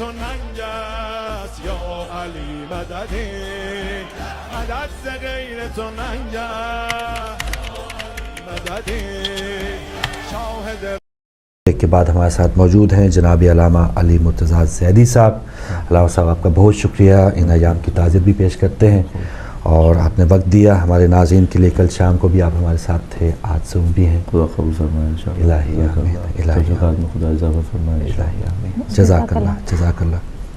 تو ننجس یا علی مددی مدد ز غیر تو ننجس مددی شاهد کے بعد ہمارے ساتھ موجود ہیں جناب علامہ علی مرتضیٰ زیدی صاحب. علامہ صاحب آپ کا بہت شکریہ، ان ایام کی تعزیت بھی پیش کرتے ہیں اور آپ نے وقت دیا ہمارے ناظرین کے لیے. کل شام کو بھی آپ ہمارے ساتھ تھے، آج سے بھی ہیں. خدا قبول فرمائے انشاءاللہ. الہی آمین، الہی آمین، خدا اضافہ فرمائے الہی آمین. جزاک اللہ، جزاک اللہ.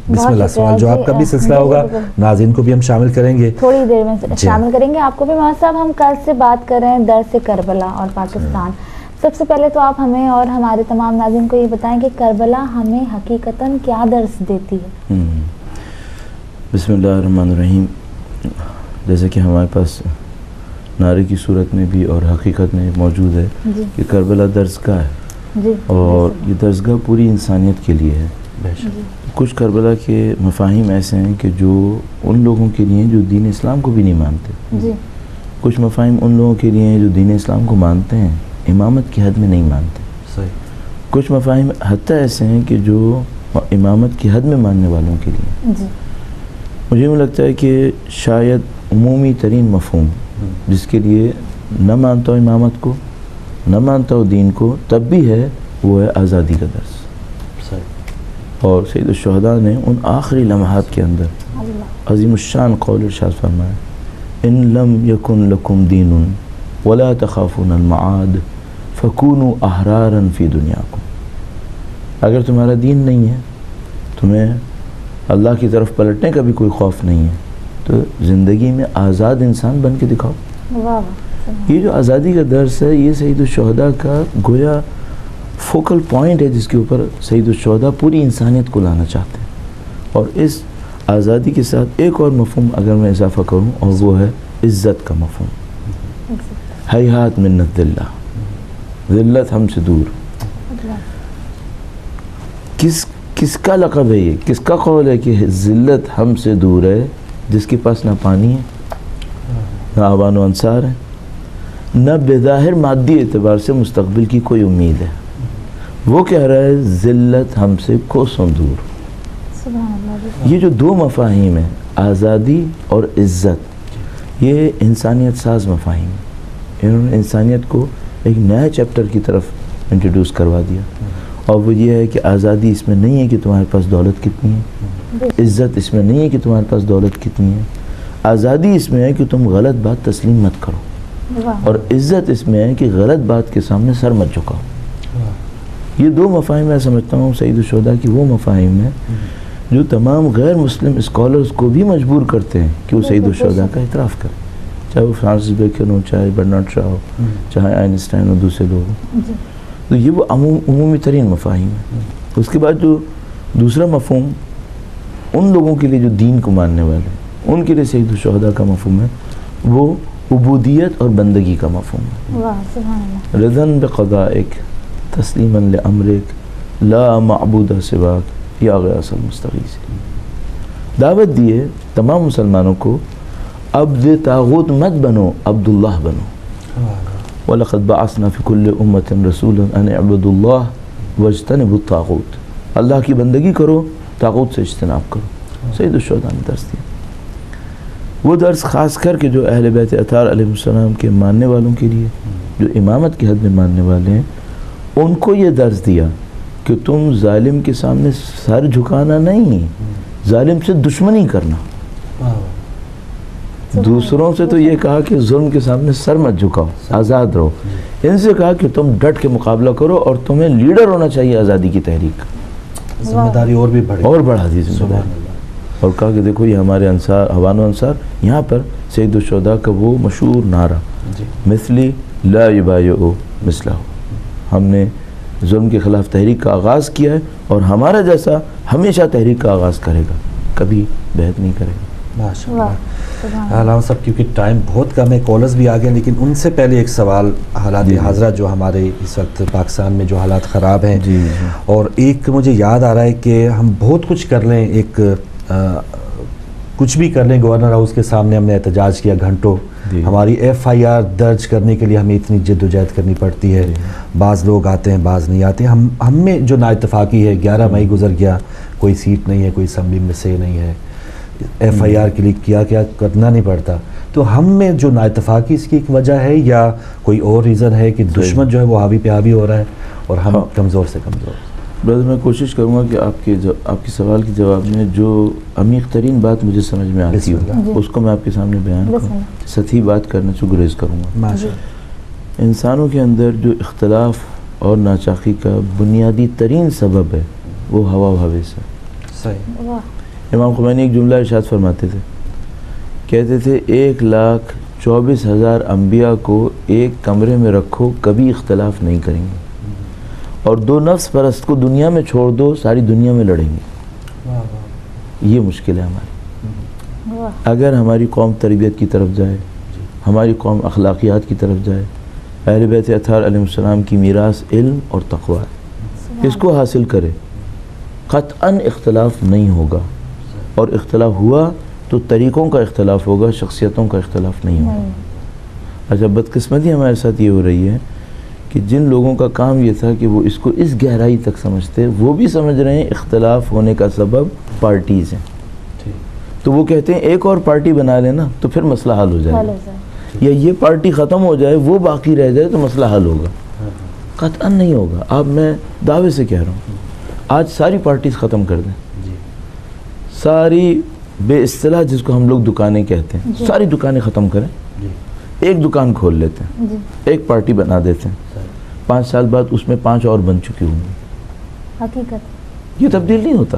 بسم اللہ. سوال جواب کا بھی سلسلہ ہوگا، ناظرین کو بھی ہم شامل کریں گے، تھوڑی دیر میں شامل کریں گے آپ کو بھی. مولانا صاحب ہم کل سے بات کر رہے ہیں درس کربلا اور پاکستان. سب سے پہلے تو آپ ہمیں اور ہمارے تمام ناظرین کو یہ بتائیں کہ کربلا ہمیں حقیقتاً کیا درس دیتی ہے؟ بسم اللہ الرحمن الرحیم. جیسے کہ ہمارے پاس نعرے کی صورت میں بھی اور حقیقت میں موجود ہے کہ کربلا درسگاہ ہے اور یہ درسگاہ پوری انسانیت کے لیے ہے. کچھ کربلا کے مفاہیم ایسے ہیں کہ جو ان لوگوں کے لیے جو دین اسلام کو بھی نہیں مانتے. کچھ مفاہیم ان لوگوں کے لیے ہیں جو دین اسلام کو مانتے ہیں، امامت کی حد میں نہیں مانتے. کچھ مفاہیم حتیٰ ایسے ہیں کہ جو امامت کی حد میں ماننے والوں کے لیے. مجھے یوں لگتا ہے کہ شاید عمومی ترین مفہوم جس کے لیے نہ مانتا ہو امامت کو، نہ مانتا ہو دین کو، تب بھی ہے، وہ ہے آزادی کا درس. اور سید الشہداء نے ان آخری لمحات کے اندر عظیم الشان قول ارشاد فرمایا، ان لم یکن لکم دین ولا تخافون المعاد فکونوا احرارا فی دنیاکم. اگر تمہارا دین نہیں ہے، تمہیں اللہ کی طرف پلٹنے کا بھی کوئی خوف نہیں ہے، تو زندگی میں آزاد انسان بن کے دکھاؤ. یہ جو آزادی کا درس ہے، یہ سید الشہداء کا گویا فوکل پوائنٹ ہے جس کے اوپر سید الشہداء پوری انسانیت کو لانا چاہتے ہیں. اور اس آزادی کے ساتھ ایک اور مفہوم اگر میں اضافہ کروں، اور وہ ہے عزت کا مفہوم. ہیہات من الذلہ، ذلت ہم سے دور. کس کا لقب ہے یہ، کس کا قول ہے کہ ذلت ہم سے دور ہے؟ جس کے پاس نہ پانی ہے، نہ آبان و انصار ہے، نہ بظاہر مادی اعتبار سے مستقبل کی کوئی امید ہے. وہ کہہ رہا ہے ذلت ہم سے کوسوں دور. یہ جو دو مفاہیم ہیں، آزادی اور عزت، یہ انسانیت ساز مفاہیم ہیں. انہوں نے انسانیت کو ایک نئے چیپٹر کی طرف انٹروڈیوس کروا دیا. اور وہ یہ ہے کہ آزادی اس میں نہیں ہے کہ تمہارے پاس دولت کتنی ہے، عزت اس میں نہیں ہے کہ تمہارے پاس دولت کتنی ہے. آزادی اس میں ہے کہ تم غلط بات تسلیم مت کرو، اور عزت اس میں ہے کہ غلط بات کے سامنے سر مت جھکاؤ. یہ دو مفاہیم میں سمجھتا ہوں سید الشہداء کی وہ مفاہیم ہیں جو تمام غیر مسلم اسکالرز کو بھی مجبور کرتے ہیں کہ وہ سید الشہداء کا اعتراف کریں، چاہے وہ فرانسس بیکن ہو، چاہے برنارڈ شاہ ہو، چاہے آئنسٹائن ہو، دوسرے لوگ ہوں. تو یہ وہ عمومی ترین مفاہیم ہیں. اس کے بعد جو دوسرا مفہوم ان لوگوں کے لیے جو دین کو ماننے والے ہیں، ان کے لیے سید الشہداء کا مفہوم ہے وہ عبودیت اور بندگی کا مفہوم ہے. رضاً بقضائک تسلیما لامرک لا معبود سواک یا غیاث المستغیث. دعوت دی ہے تمام مسلمانوں کو، عبد طاغوت مت بنو، عبداللہ بنو. وَلَقَدْ بَعَثْنَا فِي كُلِّ أُمَّةٍ رَسُولًا أَنِ اعْبُدُوا اللَّهَ وَاجْتَنِبُوا الطَّاغُوتَ. اللہ کی بندگی کرو، طاغوت سے اجتناب کرو. سید الشہداء نے درس دیا. وہ درس خاص کر کے جو اہل بیت اطہار علیہ السلام کے ماننے والوں کے لیے، جو امامت کی حد میں ماننے والے ہیں، ان کو یہ درس دیا کہ تم ظالم کے سامنے سر جھکانا نہیں، ظالم سے دشمنی کرنا. دوسروں سے تو یہ کہا کہ ظلم کے سامنے سر مت جھکاؤ، آزاد رہو. ان سے کہا کہ تم ڈٹ کے مقابلہ کرو، اور تمہیں لیڈر ہونا چاہیے آزادی کی تحریک کا. ذمہ داری اور بھی بڑھا دی ذمہ داری. اور کہا کہ دیکھو یہ ہمارے انصار، عوان و انصار. یہاں پر سید الشہداء کا وہ مشہور نعرہ مثلی لا یبایع مثلہ، ہم نے ظلم کے خلاف تحریک کا آغاز کیا ہے، اور ہمارا جیسا ہمیشہ تحریک کا آغاز کرے گا، کبھی بیعت نہیں کرے گا. ماشاءاللہ. علامہ صاحب کیونکہ ٹائم بہت کم ہے، کالرز بھی آگے، لیکن ان سے پہلے ایک سوال. حالات حاضرہ جو ہمارے اس وقت پاکستان میں جو حالات خراب ہیں، اور ایک مجھے یاد آ رہا ہے کہ ہم بہت کچھ کر لیں، ایک کچھ بھی کر لیں. گورنر ہاؤس کے سامنے ہم نے احتجاج کیا گھنٹوں. ہماری FIR درج کرنے کے لیے ہمیں اتنی جد و جہد کرنی پڑتی ہے. بعض لوگ آتے ہیں، بعض نہیں آتے. ہم میں جو نا اتفاقی ہے، 11 مئی گزر گیا، کوئی سیٹ نہیں ہے, کوئی اسمبلی میں سے نہیں ہے, FIR کے لیے کیا کرنا نہیں پڑتا. تو ہم میں جو نا اتفاقی اس کی ایک وجہ ہے یا کوئی اور ریزن ہے کہ دشمن جو ہے وہ حاوی پہ حاوی ہو رہا ہے اور ہم کمزور سے کمزور؟ برادر میں کوشش کروں گا کہ آپ کے سوال کے جواب میں جو عمیق ترین بات مجھے سمجھ میں آتی ہو اس کو میں آپ کے سامنے بیان کروں, سطحی بات کرنا سے گریز کروں گا. انسانوں کے اندر جو اختلاف اور ناچاقی کا بنیادی ترین سبب ہے وہ ہوا و ہوس ہے. صحیح. امام خمینی ایک جملہ ارشاد فرماتے تھے, کہتے تھے 1,24,000 انبیاء کو ایک کمرے میں رکھو کبھی اختلاف نہیں کریں گے, اور 2 نفس پرست کو دنیا میں چھوڑ دو ساری دنیا میں لڑیں گے. یہ مشکل ہے ہماری. اگر ہماری قوم تربیت کی طرف جائے, ہماری قوم اخلاقیات کی طرف جائے, اہل بیت اطہار علیہ السلام کی میراث علم اور تقوی ہے, اس کو حاصل کرے, قطعاً اختلاف نہیں ہوگا, اور اختلاف ہوا تو طریقوں کا اختلاف ہوگا, شخصیتوں کا اختلاف نہیں ہوگا. اچھا, بدقسمتی ہمارے ساتھ یہ ہو رہی ہے کہ جن لوگوں کا کام یہ تھا کہ وہ اس کو اس گہرائی تک سمجھتے, وہ بھی سمجھ رہے ہیں اختلاف ہونے کا سبب پارٹیز ہیں, تو وہ کہتے ہیں ایک اور پارٹی بنا لینا تو پھر مسئلہ حل ہو جائے گا, یا یہ پارٹی ختم ہو جائے وہ باقی رہ جائے تو مسئلہ حل ہوگا. قطعاً نہیں ہوگا. اب میں دعوے سے کہہ رہا ہوں, آج ساری پارٹیز ختم کر دیں, ساری بے اصطلاح جس کو ہم لوگ دکانیں کہتے ہیں, ساری دکانیں ختم کریں, ایک دکان کھول لیتے ہیں, ایک پارٹی بنا دیتے ہیں, 5 سال بعد اس میں 5 اور بن چکی ہوں گی. حقیقت یہ تبدیل نہیں ہوتا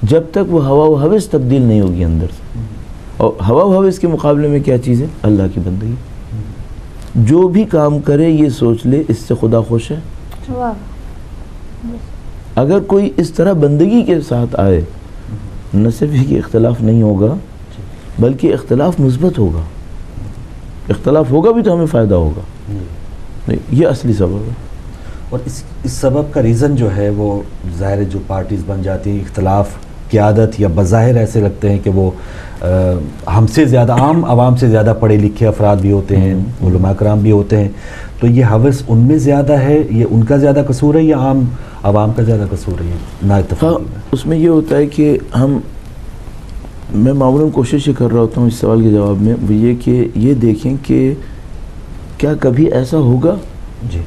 جب تک وہ ہوا و ہوس تبدیل نہیں ہوگی اندر سے. اور ہوا و ہوس کے مقابلے میں کیا چیز ہے؟ اللہ کی بندگی. جو بھی کام کرے یہ سوچ لے اس سے خدا خوش ہے. اگر کوئی اس طرح بندگی کے ساتھ آئے, نہ صرف یہ کہ اختلاف نہیں ہوگا بلکہ اختلاف مثبت ہوگا. اختلاف ہوگا بھی تو ہمیں فائدہ ہوگا. یہ اصلی سبب ہے. اور اس سبب کا ریزن جو ہے وہ ظاہر ہے جو پارٹیز بن جاتی ہیں, اختلاف قیادت یا بظاہر ایسے لگتے ہیں کہ وہ ہم سے زیادہ عام عوام سے زیادہ پڑھے لکھے افراد بھی ہوتے ہیں, علماء کرام بھی ہوتے ہیں, تو یہ ہوس ان میں زیادہ ہے, یہ ان کا زیادہ قصور ہے یا عام عوام کا زیادہ قصور ہے نا اتفاقی میں؟ اس میں یہ ہوتا ہے کہ میں معمولاً کوشش یہ کر رہا ہوتا ہوں اس سوال کے جواب میں, وہ یہ کہ یہ دیکھیں کہ کیا کبھی ایسا ہوگا. جی,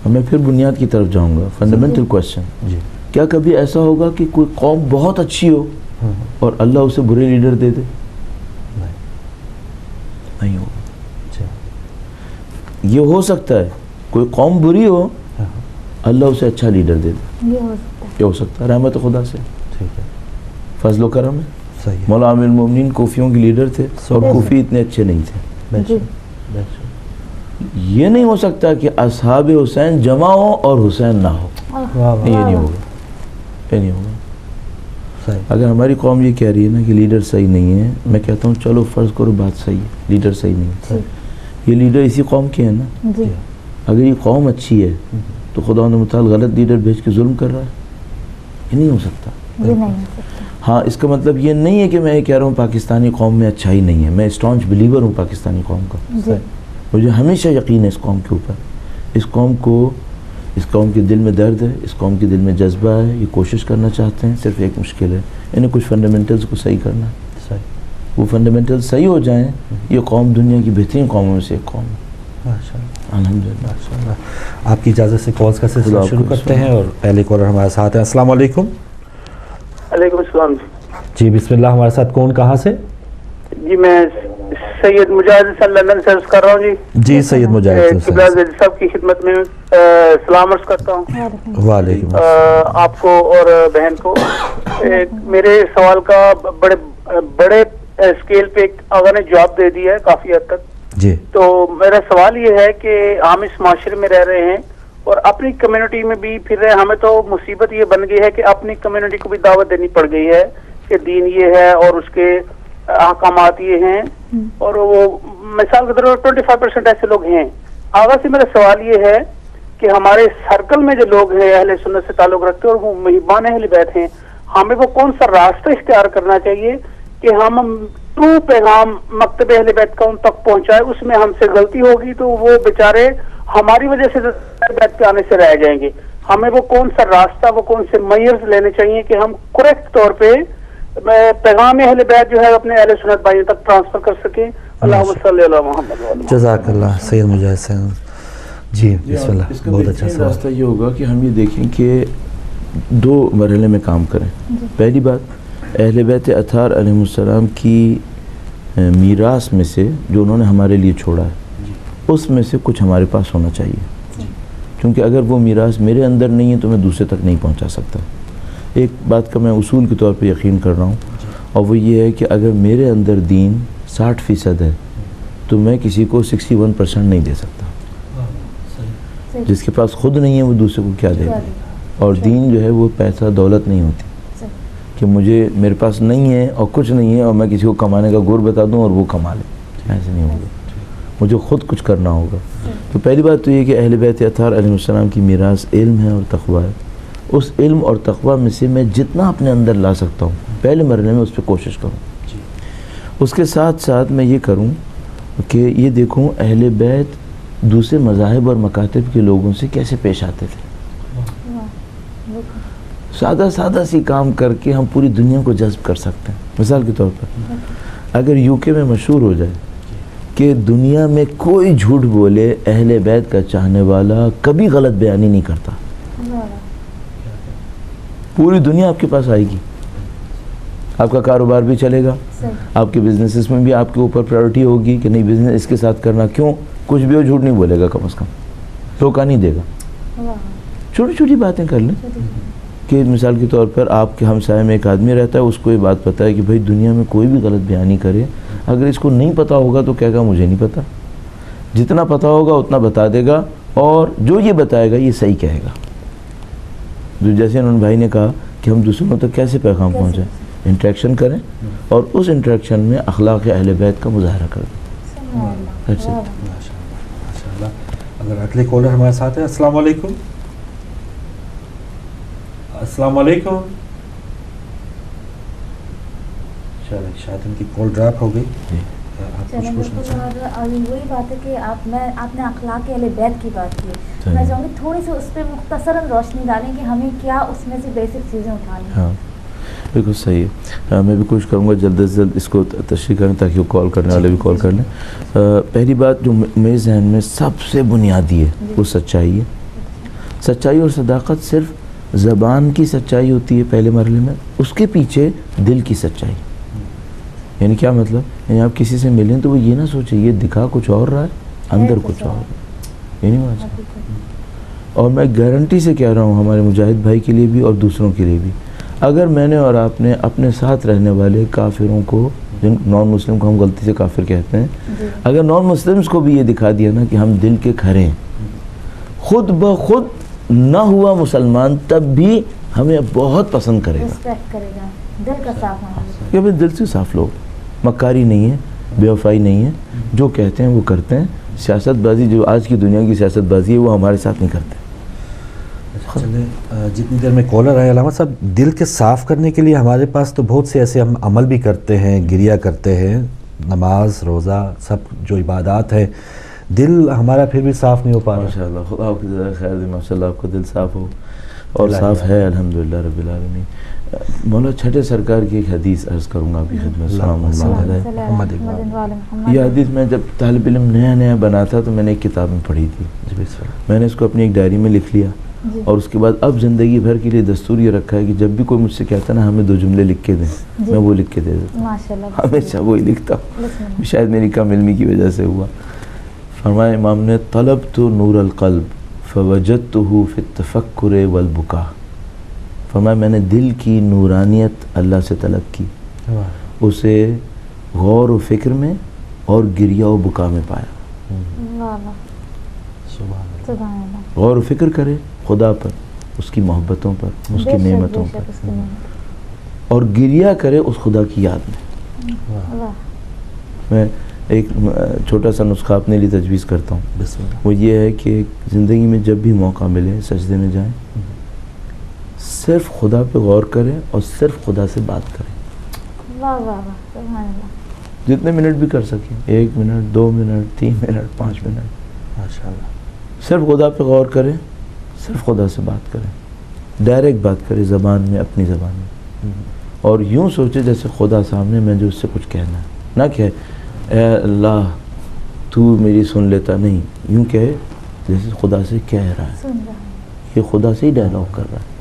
میں پھر بنیاد کی طرف جاؤں گا, فنڈامنٹل کویسچن. جی, کیا کبھی ایسا ہوگا کہ کوئی قوم بہت اچھی ہو اور اللہ اسے برے لیڈر دے دے؟ نہیں ہوگا. یہ ہو سکتا ہے کوئی قوم بری ہو, اللہ اسے اچھا لیڈر دے دے. یہ ہو سکتا ہے, رحمت خدا سے, فضل و کرم ہے. مولا عامر المومنین کوفیوں کے لیڈر تھے اور کوفی اتنے اچھے نہیں تھے. یہ نہیں ہو سکتا کہ اصحاب حسین جمع ہو اور حسین نہ ہو. یہ نہیں ہوگا, یہ نہیں ہوگا. اگر ہماری قوم یہ کہہ رہی ہے نا کہ لیڈر صحیح نہیں ہے, میں کہتا ہوں چلو فرض کرو بات صحیح ہے, لیڈر صحیح نہیں ہے. یہ لیڈر اسی قوم کے ہیں نا. اگر یہ قوم اچھی ہے تو خدا متعال غلط لیڈر بھیج کے ظلم کر رہا ہے. یہ نہیں ہو سکتا. ہاں, اس کا مطلب یہ نہیں ہے کہ میں یہ کہہ رہا ہوں پاکستانی قوم میں اچھائی نہیں ہے. میں اسٹانچ بلیور ہوں پاکستانی قوم کا. مجھے ہمیشہ یقین ہے اس قوم کے اوپر. اس قوم کے دل میں درد ہے, اس قوم کے دل میں جذبہ ہے, یہ کوشش کرنا چاہتے ہیں. صرف ایک مشکل ہے, انہیں کچھ فنڈامنٹلز کو صحیح کرنا ہے. وہ فنڈامنٹلز صحیح ہو جائیں, یہ قوم دنیا کی بہترین قوموں میں سے ایک قوم ہے. الحمدللہ. آپ کی اجازت سے کالز کا سلسلہ شروع کرتے ہیں, اور پہلے کالر ہمارے ساتھ ہیں. السلام علیکم. وعلیکم السلام. جی بسم اللہ. ہمارے ساتھ کون, کہاں سے؟ جی میں سید مجاہد حسین لندن سے عرض کر رہا ہوں. جی سید مجاہد حسین صاحب کی خدمت میں سلام عرض کرتا ہوں. وعلیکم آپ کو اور بہن کو. میرے سوال کا بڑے اسکیل پہ آغا نے جواب دے دیا ہے کافی حد تک. جی, تو میرا سوال یہ ہے کہ ہم اس معاشرے میں رہ رہے ہیں اور اپنی کمیونٹی میں بھی پھر رہے. ہمیں تو مصیبت یہ بن گئی ہے کہ اپنی کمیونٹی کو بھی دعوت دینی پڑ گئی ہے کہ دین یہ ہے اور اس کے احکامات یہ ہیں, اور وہ مثال کے طور پر 25% ایسے لوگ ہیں. آغاز سے میرا سوال یہ ہے کہ ہمارے سرکل میں جو لوگ ہیں اہل سنت سے تعلق رکھتے ہیں اور وہ محبان اہل بیت ہیں, ہمیں وہ کون سا راستہ اختیار کرنا چاہیے کہ ہم ٹرو پیغام مکتب اہل بیت کا ان تک پہنچائے؟ اس میں ہم سے غلطی ہوگی تو وہ بیچارے ہماری وجہ سے بیت پہ آنے سے رہ جائیں گے. ہمیں وہ کون سا راستہ، وہ کون سے میئرز لینے چاہیے کہ ہم کریکٹ طور پہ پیغام اہل بیت جو ہے اپنے اہل سنت بھائیوں تک ٹرانسفر کر سکیں. اللہم صلی علی محمد. جزاک اللہ سید مجاہد سے. جی بسم اللہ. اس کا بہت اچھا بہترین سوال. راستہ یہ ہوگا کہ ہم یہ دیکھیں کہ 2 مرحلے میں کام کریں. پہلی بات، اہل بیت اطہار علیہ السلام کی میراث میں سے جو انہوں نے ہمارے لیے چھوڑا ہے اس میں سے کچھ ہمارے پاس ہونا چاہیے، کیونکہ اگر وہ میراث میرے اندر نہیں ہے تو میں دوسرے تک نہیں پہنچا سکتا. ایک بات کا میں اصول کے طور پہ یقین کر رہا ہوں، اور وہ یہ ہے کہ اگر میرے اندر دین 60% ہے تو میں کسی کو 61% نہیں دے سکتا. جس کے پاس خود نہیں ہے وہ دوسرے کو کیا دے گا. اور دین جو ہے وہ پیسہ دولت نہیں ہوتی کہ مجھے میرے پاس نہیں ہے اور کچھ نہیں ہے اور میں کسی کو کمانے کا گور بتا دوں اور وہ کما لے. ایسے نہیں ہوگا، مجھے خود کچھ کرنا ہوگا. تو پہلی بات تو یہ کہ اہل بیت اطہار علیہ السلام کی میراث علم ہے اور تقویٰ ہے. اس علم اور تقویٰ میں سے میں جتنا اپنے اندر لا سکتا ہوں پہلے مرحلے میں اس پہ کوشش کروں. اس کے ساتھ ساتھ میں یہ کروں کہ یہ دیکھوں اہل بیت دوسرے مذاہب اور مکاتب کے لوگوں سے کیسے پیش آتے تھے. سادہ سی کام کر کے ہم پوری دنیا کو جذب کر سکتے ہیں. مثال کے طور پر اگر UK میں مشہور ہو جائے کہ دنیا میں کوئی جھوٹ بولے اہل بیت کا چاہنے والا کبھی غلط بیانی نہیں کرتا، پوری دنیا آپ کے پاس آئے گی. آپ کا کاروبار بھی چلے گا، آپ کے بزنسز میں بھی آپ کے اوپر پرائیورٹی ہوگی کہ نہیں بزنس اس کے ساتھ کرنا. کیوں؟ کچھ بھی ہو جھوٹ نہیں بولے گا، کم از کم دھوکہ نہیں دے گا. چھوٹی چھوٹی باتیں کر لیں کہ مثال کے طور پر آپ کے ہمسائے میں ایک آدمی رہتا ہے، اس کو یہ بات پتہ ہے کہ بھائی دنیا میں کوئی بھی غلط بیانی کرے، اگر اس کو نہیں پتہ ہوگا تو کہے گا مجھے نہیں پتہ. جتنا پتہ ہوگا اتنا بتا دے گا، اور جو یہ بتائے گا یہ صحیح کہے گا. جیسے انہوں نے بھائی نے کہا کہ ہم دوسروں تک کیسے پیغام پہنچائیں، انٹریکشن کریں اور اس انٹریکشن میں اخلاق اہل بیت کا مظاہرہ کریں. اگر اگلے کالر ہمارے ساتھ ہیں. السلام علیکم. السلام علیکم. شاید ان کی کال ڈراپ ہو گئی. وہی بات ہے کہ آپ نے اخلاق اہل بیت کی بات کی، میں چاہوں گی تھوڑی سی اس پہ مختصراً روشنی ڈالیں کہ ہمیں کیا اس میں سے بیسک چیزیں اٹھانی ہیں. ہاں بالکل صحیح ہے. میں بھی کوشش کروں گا جلد از جلد اس کو تشریح کریں تاکہ وہ کال کرنے والے بھی کال کر لیں. پہلی بات جو میرے ذہن میں سب سے بنیادی ہے وہ سچائی ہے. سچائی اور صداقت صرف زبان کی سچائی ہوتی ہے پہلے مرحلے میں، اس کے پیچھے دل کی سچائی. یعنی کیا مطلب؟ یعنی آپ کسی سے ملیں تو وہ یہ نہ سوچیں یہ دکھا کچھ اور رہا ہے اندر کچھ اور. یہ نہیں ہونا چاہیے. اور میں گارنٹی سے کہہ رہا ہوں ہمارے مجاہد بھائی کے لیے بھی اور دوسروں کے لیے بھی، اگر میں نے اور آپ نے اپنے ساتھ رہنے والے کافروں کو، جن نان مسلم کو ہم غلطی سے کافر کہتے ہیں، اگر نان مسلمز کو بھی یہ دکھا دیا نا کہ ہم دل کے کھرے ہیں، خود بخود نہ ہوا مسلمان تب بھی ہمیں بہت پسند کرے گا. رسپیکٹ کرے گا، دل کا صاف ہونا. کہ ہمیں دل سے صاف لوگ، مکاری نہیں ہے، بے وفائی نہیں ہے، جو کہتے ہیں وہ کرتے ہیں. سیاست بازی جو آج کی دنیا کی سیاست بازی ہے وہ ہمارے ساتھ نہیں کرتے. چلیں جتنی دیر میں کالر آئے علامہ صاحب، دل کے صاف کرنے کے لیے ہمارے پاس تو بہت سے ایسے ہم عمل بھی کرتے ہیں، گریا کرتے ہیں، نماز روزہ سب جو عبادات ہے، دل ہمارا پھر بھی صاف نہیں ہو پا رہا. ماشاءاللہ خدا آپ کی جزائے خیر دے. ماشاءاللہ آپ کا دل صاف ہو اور صاف ہے الحمدللہ رب العالمین. مولا چھٹے سرکار کی ایک حدیث عرض کروں گا آپ کی خدمت. السلام علیکم. یہ حدیث میں جب طالب علم نیا بنا تھا تو میں نے ایک کتاب میں پڑھی تھی. میں نے اس کو اپنی ایک ڈائری میں لکھ لیا اور اس کے بعد اب زندگی بھر کے لیے دستور یہ رکھا ہے کہ جب بھی کوئی مجھ سے کہتا ہے نا ہمیں 2 جملے لکھ کے دیں، میں وہ لکھ کے دے دیتا ہوں. ہمیشہ وہی لکھتا ہوں. شاید میری کم علمی کی وجہ سے ہوا. فرمایا امام نے طلبت نور القلب فوجدته فی التفکر والبکا. فرمایا میں نے دل کی نورانیت اللہ سے طلب کی، اسے غور و فکر میں اور گریہ و بکا میں پایا. غور و فکر کرے خدا پر، اس کی محبتوں پر، اس کی نعمتوں پر، اور گریہ کرے اس خدا کی یاد میں. میں ایک چھوٹا سا نسخہ اپنے لیے تجویز کرتا ہوں. وہ یہ ہے کہ زندگی میں جب بھی موقع ملے سجدے میں جائیں، صرف خدا پہ غور کریں اور صرف خدا سے بات کریں. جتنے منٹ بھی کر سکیں، 1 منٹ 2 منٹ 3 منٹ 5 منٹ، ماشاءاللہ. صرف خدا پہ غور کریں، صرف خدا سے بات کریں, ڈائریکٹ بات کریں زبان میں, اپنی زبان میں, اور یوں سوچے جیسے خدا سامنے میں جو اس سے کچھ کہنا ہے, نہ کہ اے اللہ تو میری سن لیتا, نہیں, یوں کہے جیسے خدا سے کہہ رہا ہے, یہ خدا سے ہی ڈائلاگ کر رہا ہے.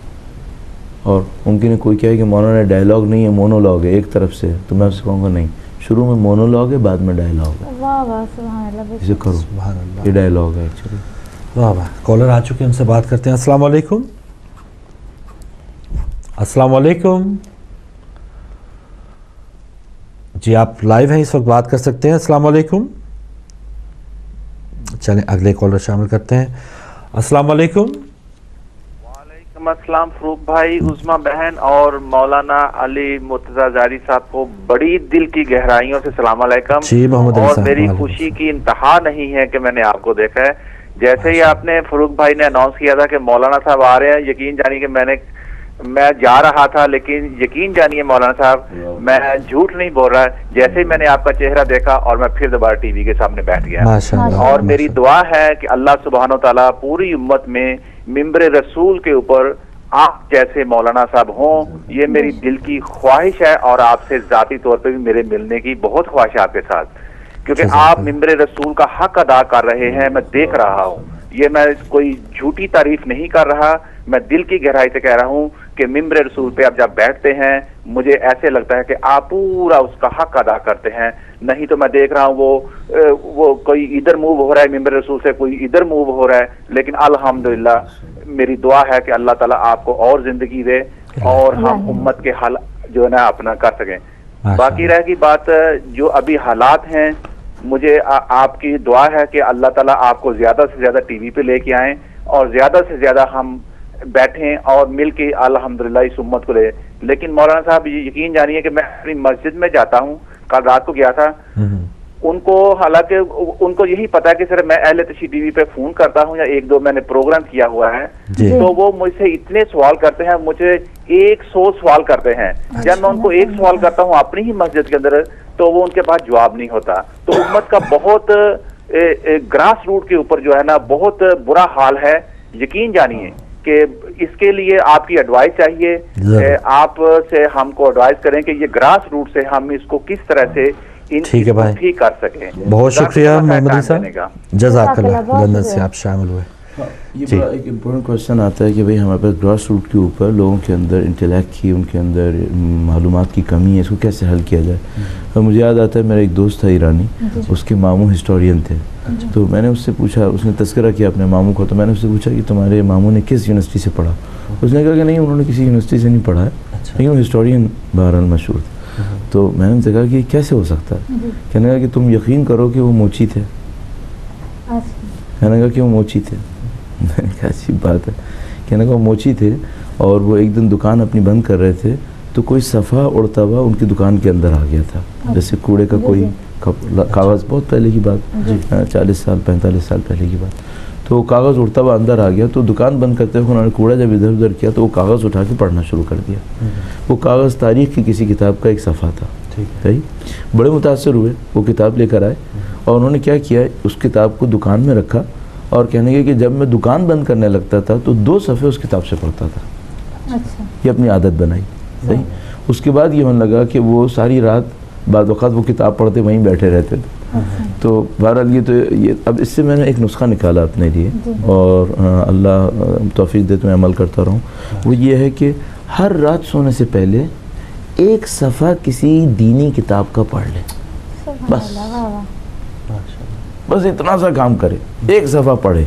اور ممکن ہے کوئی کہے کہ مولانا ڈائلاگ نہیں ہے, مونولاگ ہے ایک طرف سے, تو میں اس سے کہوں گا نہیں, شروع میں مونولاگ ہے, بعد میں ڈائلاگ ہے. واہ واہ سبحان اللہ. اسے کرو, سبحان اللہ. یہ ڈائلاگ ہے ایکچولی. واہ واہ. کالر آ چکے ہیں, ان سے بات کرتے ہیں. السلام علیکم. السلام علیکم جی, آپ لائیو ہیں اس وقت, بات کر سکتے ہیں. السلام علیکم. چلیں اگلے کالر شامل کرتے ہیں. السلام علیکم. وعلیکم السلام فروخ بھائی, عظما بہن اور مولانا علی مرتضیٰ زاری صاحب کو بڑی دل کی گہرائیوں سے السلام علیکم. جی محمد علی اور صاحب, میری خوشی کی انتہا نہیں ہے کہ میں نے آپ کو دیکھا ہے. جیسے ہی آپ نے فروخ بھائی نے اناؤنس کیا تھا کہ مولانا صاحب آ رہے ہیں, یقین جانیے کہ میں جا رہا تھا, لیکن یقین جانیے مولانا صاحب میں جھوٹ نہیں بول رہا. جیسے ہی میں نے آپ کا چہرہ دیکھا اور میں پھر دوبارہ ٹی وی کے سامنے بیٹھ گیا. ماشاءاللہ. اور میری دعا ہے کہ اللہ سبحانہ و تعالیٰ پوری امت میں ممبر رسول کے اوپر آپ جیسے مولانا صاحب ہوں, یہ میری دل کی خواہش ہے. اور آپ سے ذاتی طور پہ بھی میرے ملنے کی بہت خواہش ہے آپ کے ساتھ, کیونکہ آپ ممبر رسول کا حق ادا کر رہے ہیں, میں دیکھ رہا ہوں. یہ میں کوئی جھوٹی تعریف نہیں کر رہا, میں دل کی گہرائی سے کہہ رہا ہوں کہ ممبر رسول پہ آپ جب بیٹھتے ہیں مجھے ایسے لگتا ہے کہ آپ پورا اس کا حق ادا کرتے ہیں. نہیں تو میں دیکھ رہا ہوں وہ کوئی ادھر موو ہو رہا ہے ممبر رسول سے, کوئی ادھر موو ہو رہا ہے. لیکن الحمدللہ میری دعا ہے کہ اللہ تعالیٰ آپ کو اور زندگی دے اور ہم امت کے حل جو ہے نا اپنا کر سکیں. باقی رہ گئی بات جو ابھی حالات ہیں, مجھے آپ کی دعا ہے کہ اللہ تعالیٰ آپ کو زیادہ سے زیادہ ٹی وی پہ لے کے آئیں اور زیادہ سے زیادہ ہم بیٹھیں اور مل کے الحمدللہ اس امت کو لے. لیکن مولانا صاحب یقین جانیے کہ میں اپنی مسجد میں جاتا ہوں, کل رات کو گیا تھا, ان کو حالانکہ ان کو یہی پتا ہے کہ سر میں اہل تشیع ٹی وی پہ فون کرتا ہوں یا ایک دو میں نے پروگرام کیا ہوا ہے, تو وہ مجھ سے اتنے سوال کرتے ہیں, مجھے 100 سوال کرتے ہیں. جب میں ان کو ایک سوال کرتا ہوں اپنی ہی مسجد کے اندر تو وہ ان کے پاس جواب نہیں ہوتا. تو امت کا بہت گراس روٹ کے اوپر جو ہے نا بہت برا حال ہے. یقین جانیے کہ اس کے لیے آپ کی ایڈوائس چاہیے, آپ سے ہم کو ایڈوائس کریں کہ یہ گراس روٹ سے ہم اس کو کس طرح سے ٹھیک ہے بھائی, ٹھیک کر سکیں. بہت شکریہ محمد علی صاحب, جزاک اللہ. لندن سے آپ شامل ہوئے. یہ بڑا ایک امپورٹنٹ کوشچن آتا ہے کہ بھئی ہمارے پاس گراس روٹ کے اوپر لوگوں کے اندر انٹلیکٹ کی, ان کے اندر معلومات کی کمی ہے, اس کو کیسے حل کیا جائے. مجھے یاد آتا ہے میرا ایک دوست تھا ایرانی, اس کے ماموں ہسٹورین تھے, تو میں نے اس سے پوچھا, اس نے تذکرہ کیا اپنے ماموں کو, تو میں نے اس سے پوچھا کہ تمہارے ماموں نے کس یونیورسٹی سے پڑھا. اس نے کہا کہ نہیں انہوں نے کسی یونیورسٹی سے نہیں پڑھا ہے, لیکن وہ ہسٹورین بہرحال مشہور تھے. تو میں نے ان سے کہا کہ کیسے ہو سکتا ہے. کہنے لگا کہ تم یقین کرو کہ وہ موچی تھے. کہنے لگا کہ وہ موچی تھے. میں نے کہا عجیب بات ہے. کہنے لگا وہ موچی تھے اور وہ ایک دن دکان اپنی بند کر رہے تھے, تو کوئی صفحہ اڑتا ہوا ان کی دکان کے اندر آ گیا تھا, جیسے کوڑے کا کوئی کاغذ, بہت پہلے کی بات, 40 سال 45 سال پہلے کی بات. تو وہ کاغذ اڑتا ہوا اندر آ گیا, تو دکان بند کرتے ہوئے انہوں نے کوڑا جب ادھر ادھر کیا تو وہ کاغذ اٹھا کے پڑھنا شروع کر دیا. وہ کاغذ تاریخ کی کسی کتاب کا ایک صفحہ تھا. صحیح, بڑے متاثر ہوئے, وہ کتاب لے کر آئے اور انہوں نے کیا کیا, اس کتاب کو دکان میں رکھا اور کہنے کے کہ جب میں دکان بند کرنے لگتا تھا تو 2 صفحے اس کتاب سے پڑھتا تھا. یہ اپنی عادت بنائی. صحیح, اس کے بعد یہ ہونے لگا کہ وہ ساری رات بعد وقت وہ کتاب پڑھتے وہیں بیٹھے رہتے تھے. تو بہرحال یہ اب اس سے میں نے ایک نسخہ نکالا اپنے لیے, اور اللہ توفیق دے تو میں عمل کرتا رہوں. وہ یہ ہے کہ ہر رات سونے سے پہلے ایک صفحہ کسی دینی کتاب کا پڑھ لیں. بس اتنا سا کام کرے, ایک صفحہ پڑھے,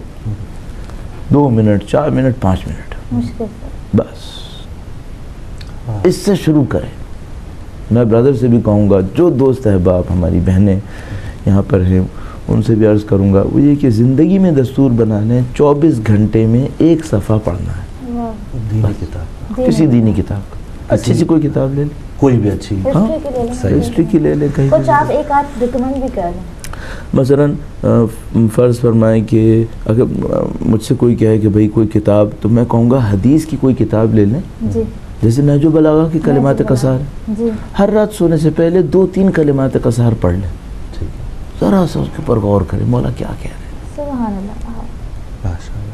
2 منٹ 4 منٹ 5 منٹ, بس اس سے شروع کریں. میں برادر سے بھی کہوں گا, جو دوست احباب ہماری بہنیں یہاں پر ہیں ان سے بھی عرض کروں گا, وہ یہ کہ زندگی میں دستور بنا لیں 24 گھنٹے میں ایک صفحہ پڑھنا ہے. دینی کتاب, کسی دینی کتاب, اچھی سی کوئی کتاب لے لیں, کوئی بھی اچھی, ہسٹری کی لے لیں, کہیں کچھ آپ ایک آدھ ریکمینڈ بھی کر لیں. مثلاً فرض فرمائیں کہ اگر مجھ سے کوئی کہے کہ بھئی کوئی کتاب, تو میں کہوں گا حدیث کی کوئی کتاب لے لیں, جیسے نہج البلاغہ کی کلمات قصار. ہر رات سونے سے پہلے 2-3 کلمات قصار پڑھ لیں, ذرا سا اس کے اوپر غور کریں مولا کیا کہہ رہے ہیں. سبحان اللہ.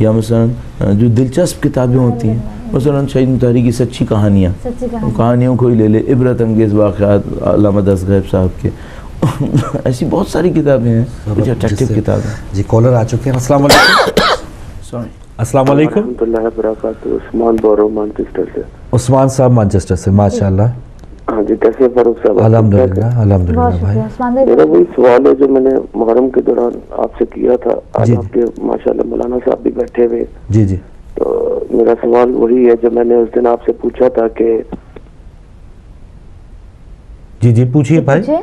یا مثلا جو دلچسپ کتابیں ہوتی ہیں, مثلا شہید مطہری کی سچی کہانیاں, سچی کہانی کہانیوں کو ہی لے لے, عبرت انگیز واقعات علامہ دست غیب صاحب کے. ایسی بہت ساری کتابیں ہیں جو اٹریکٹیو کتابیں. جی کالر آ چکے ہیں. السلام علیکم. سوری. السلام علیکم. ورحمۃ اللہ وبرکاتہ. عثمان بورو مانچسٹر سے. عثمان صاحب مانچسٹر سے, ماشاء اللہ. ہاں جی, کیسے فاروق صاحب؟ الحمدللہ الحمدللہ بہت بھائی. شکریہ عثمان بھائی. میرا وہی سوال ہے جو میں نے محرم کے دوران آپ سے کیا تھا. آج جی. آپ کے ماشاءاللہ مولانا صاحب بھی بیٹھے ہوئے, جی جی تو میرا سوال وہی ہے جو میں نے اس دن آپ سے پوچھا تھا کہ جی جی پوچھیے بھائی. پوچھیے.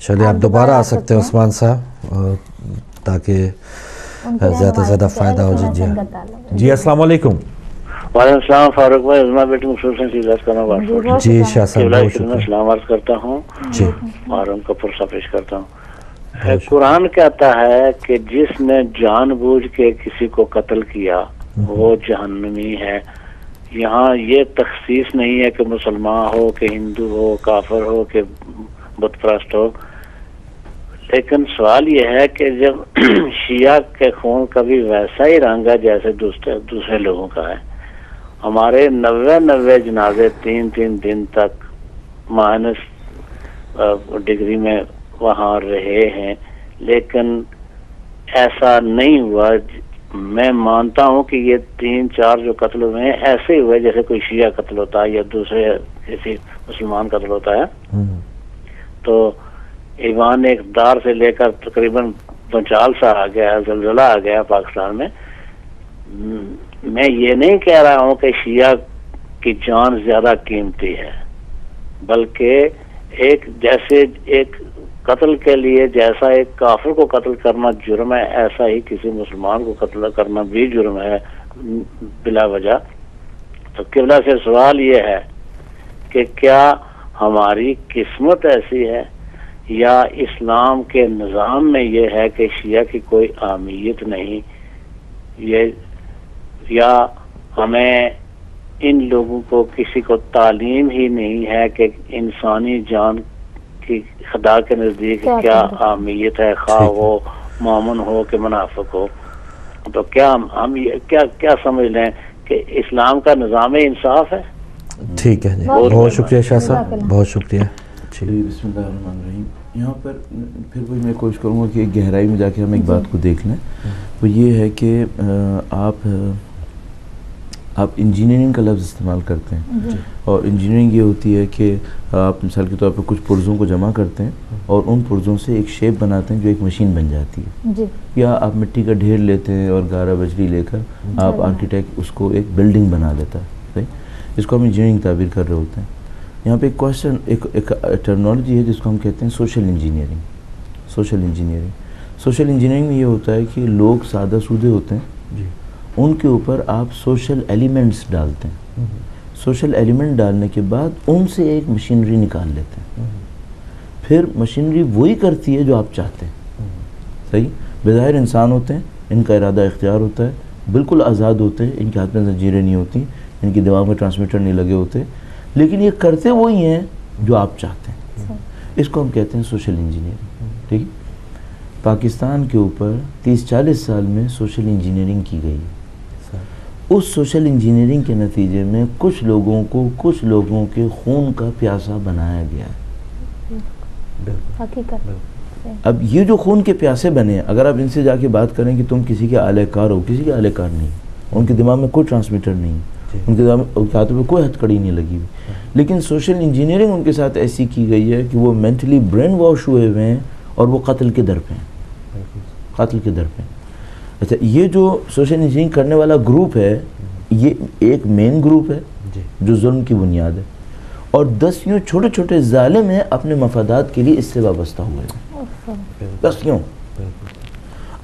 چلیے آپ دوبارہ آ سکتے ہیں عثمان صاحب, تاکہ ان کے لیے زیادہ سے ہماری زیادہ طرف سے فائدہ ہو. کنیکشن جی کا تعلق. جی السلام علیکم. وعلیکم السلام فاروق بھائی. عظمہ بیٹی مخصوصاً سے علاج کرنا جی بہت جی شکریہ. شاہ صاحب بہت شکریہ. اسلام عرض کرتا ہوں, جی محرم کا پرسہ پیش کرتا ہوں. قرآن کہتا ہے کہ جس نے جان بوجھ کے کسی کو قتل کیا وہ جہنمی ہے. یہاں یہ تخصیص نہیں ہے کہ مسلمان ہو, کہ ہندو ہو, کافر ہو, کہ بت پرست ہو. لیکن سوال یہ ہے کہ جب شیعہ کے خون کا بھی ویسا ہی رنگ ہے جیسے دوسرے لوگوں کا ہے. ہمارے 90 جنازے 3 دن تک مائنس ڈگری میں وہاں رہے ہیں, لیکن ایسا نہیں ہوا. میں مانتا ہوں کہ یہ 3-4 جو قتل ہوئے ہیں ایسے ہی ہوئے جیسے کوئی شیعہ قتل ہوتا ہے یا دوسرے کسی مسلمان قتل ہوتا ہے. تو ایوان اقدار سے لے کر تقریباً بنچال سا آ گیا, زلزلہ آ گیا پاکستان میں. میں یہ نہیں کہہ رہا ہوں کہ شیعہ کی جان زیادہ قیمتی ہے, بلکہ جیسے ایک قتل کے لیے جیسا ایک کافر کو قتل کرنا جرم ہے, ایسا ہی کسی مسلمان کو قتل کرنا بھی جرم ہے بلا وجہ. تو قبلہ سے سوال یہ ہے کہ کیا ہماری قسمت ایسی ہے یا اسلام کے نظام میں یہ ہے کہ شیعہ کی کوئی اہمیت نہیں, یا ہمیں ان لوگوں کو کسی کو تعلیم ہی نہیں ہے کہ انسانی جان کی خدا کے نزدیک کیا اہمیت ہے, خواہ وہ مومن ہو کہ منافق ہو. تو کیا ہم کیا سمجھ لیں کہ اسلام کا نظام انصاف ہے؟ ٹھیک ہے جی, بہت شکریہ شاہ صاحب, بہت شکریہ. بسم اللہ الرحمن الرحیم. یہاں پر پھر وہی میں کوشش کروں گا کہ گہرائی میں جا کے ہم ایک بات کو دیکھ لیں. وہ یہ ہے کہ آپ انجینئرنگ کا لفظ استعمال کرتے ہیں, اور انجینئرنگ یہ ہوتی ہے کہ آپ مثال کے طور پر کچھ پرزوں کو جمع کرتے ہیں اور ان پرزوں سے ایک شیپ بناتے ہیں جو ایک مشین بن جاتی ہے. یا آپ مٹی کا ڈھیر لیتے ہیں اور گارا بجری لے کر آپ آرکیٹیکٹ اس کو ایک بلڈنگ بنا دیتا ہے. صحیح, اس کو ہم انجینئرنگ تعبیر کر رہے ہوتے ہیں. یہاں پہ ایک کوشچن, ایک ٹرمنالوجی ہے جس کو ہم کہتے ہیں سوشل انجینئرنگ. سوشل انجینئرنگ میں یہ ہوتا ہے کہ لوگ سادہ سودے ہوتے ہیں, ان کے اوپر آپ سوشل ایلیمنٹس ڈالتے ہیں. سوشل ایلیمنٹ ڈالنے کے بعد ان سے ایک مشینری نکال لیتے ہیں. پھر مشینری وہی کرتی ہے جو آپ چاہتے ہیں. صحیح, بظاہر انسان ہوتے ہیں, ان کا ارادہ اختیار ہوتا ہے, بالکل آزاد ہوتے ہیں, ان کے ہاتھ میں زنجیریں نہیں ہوتی, ان کی دماغ میں ٹرانسمیٹر نہیں لگے ہوتے, لیکن یہ کرتے وہی ہیں جو آپ چاہتے ہیں. اس کو ہم کہتے ہیں سوشل انجینئرنگ. ٹھیک, پاکستان کے اوپر 30-40 سال میں سوشل انجینئرنگ کی گئی. اس سوشل انجینئرنگ کے نتیجے میں کچھ لوگوں کو کچھ لوگوں کے خون کا پیاسا بنایا گیا ہے. حقیقت. اب یہ جو خون کے پیاسے بنے, اگر آپ ان سے جا کے بات کریں کہ تم کسی کے اعلی کار ہو, کسی کے اعلی کار نہیں, ان کے دماغ میں کوئی ٹرانسمیٹر نہیں, ان کے ہاتھوں پہ کوئی ہتھ کڑی نہیں لگی ہوئی, لیکن سوشل انجینئرنگ ان کے ساتھ ایسی کی گئی ہے کہ وہ مینٹلی برین واش ہوئے ہوئے ہیں اور وہ قتل کے در پہ ہیں. قتل کے در پہ ہیں. اچھا, یہ جو سوشل انجینئرنگ کرنے والا گروپ ہے, یہ ایک مین گروپ ہے جو ظلم کی بنیاد ہے, اور 10 یوں چھوٹے چھوٹے ظالم ہیں اپنے مفادات کے لیے اس سے وابستہ ہوئے ہیں. 10 یوں.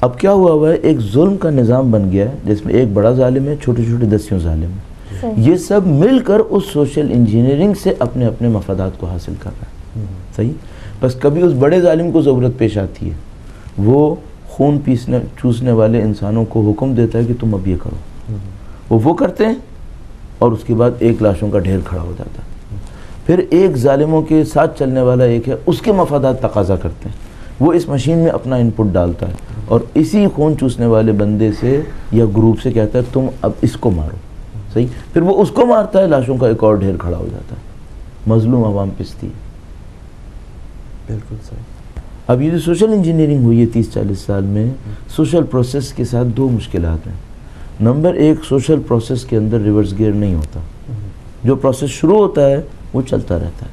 اب کیا ہوا ہے, ایک ظلم کا نظام بن گیا ہے جس میں ایک بڑا ظالم ہے, چھوٹے چھوٹے 10 یوں ظالم ہیں. یہ سب مل کر اس سوشل انجینئرنگ سے اپنے اپنے مفادات کو حاصل کر رہے ہیں. صحیح, بس کبھی اس بڑے ظالم کو ضرورت پیش آتی ہے, وہ خون چوسنے والے انسانوں کو حکم دیتا ہے کہ تم اب یہ کرو, وہ کرتے ہیں, اور اس کے بعد ایک لاشوں کا ڈھیر کھڑا ہو جاتا ہے. پھر ایک ظالموں کے ساتھ چلنے والا ایک ہے، اس کے مفادات تقاضا کرتے ہیں، وہ اس مشین میں اپنا ان پٹ ڈالتا ہے اور اسی خون چوسنے والے بندے سے یا گروپ سے کہتا ہے تم اب اس کو مارو، صحیح، پھر وہ اس کو مارتا ہے، لاشوں کا ایک اور ڈھیر کھڑا ہو جاتا ہے، مظلوم عوام پستی ہے۔ بالکل صحیح۔ اب یہ جو سوشل انجینئرنگ ہوئی ہے 30-40 سال میں، سوشل پروسیس کے ساتھ دو مشکلات ہیں۔ نمبر ایک، سوشل پروسیس کے اندر ریورس گیئر نہیں ہوتا، جو پروسیس شروع ہوتا ہے وہ چلتا رہتا ہے،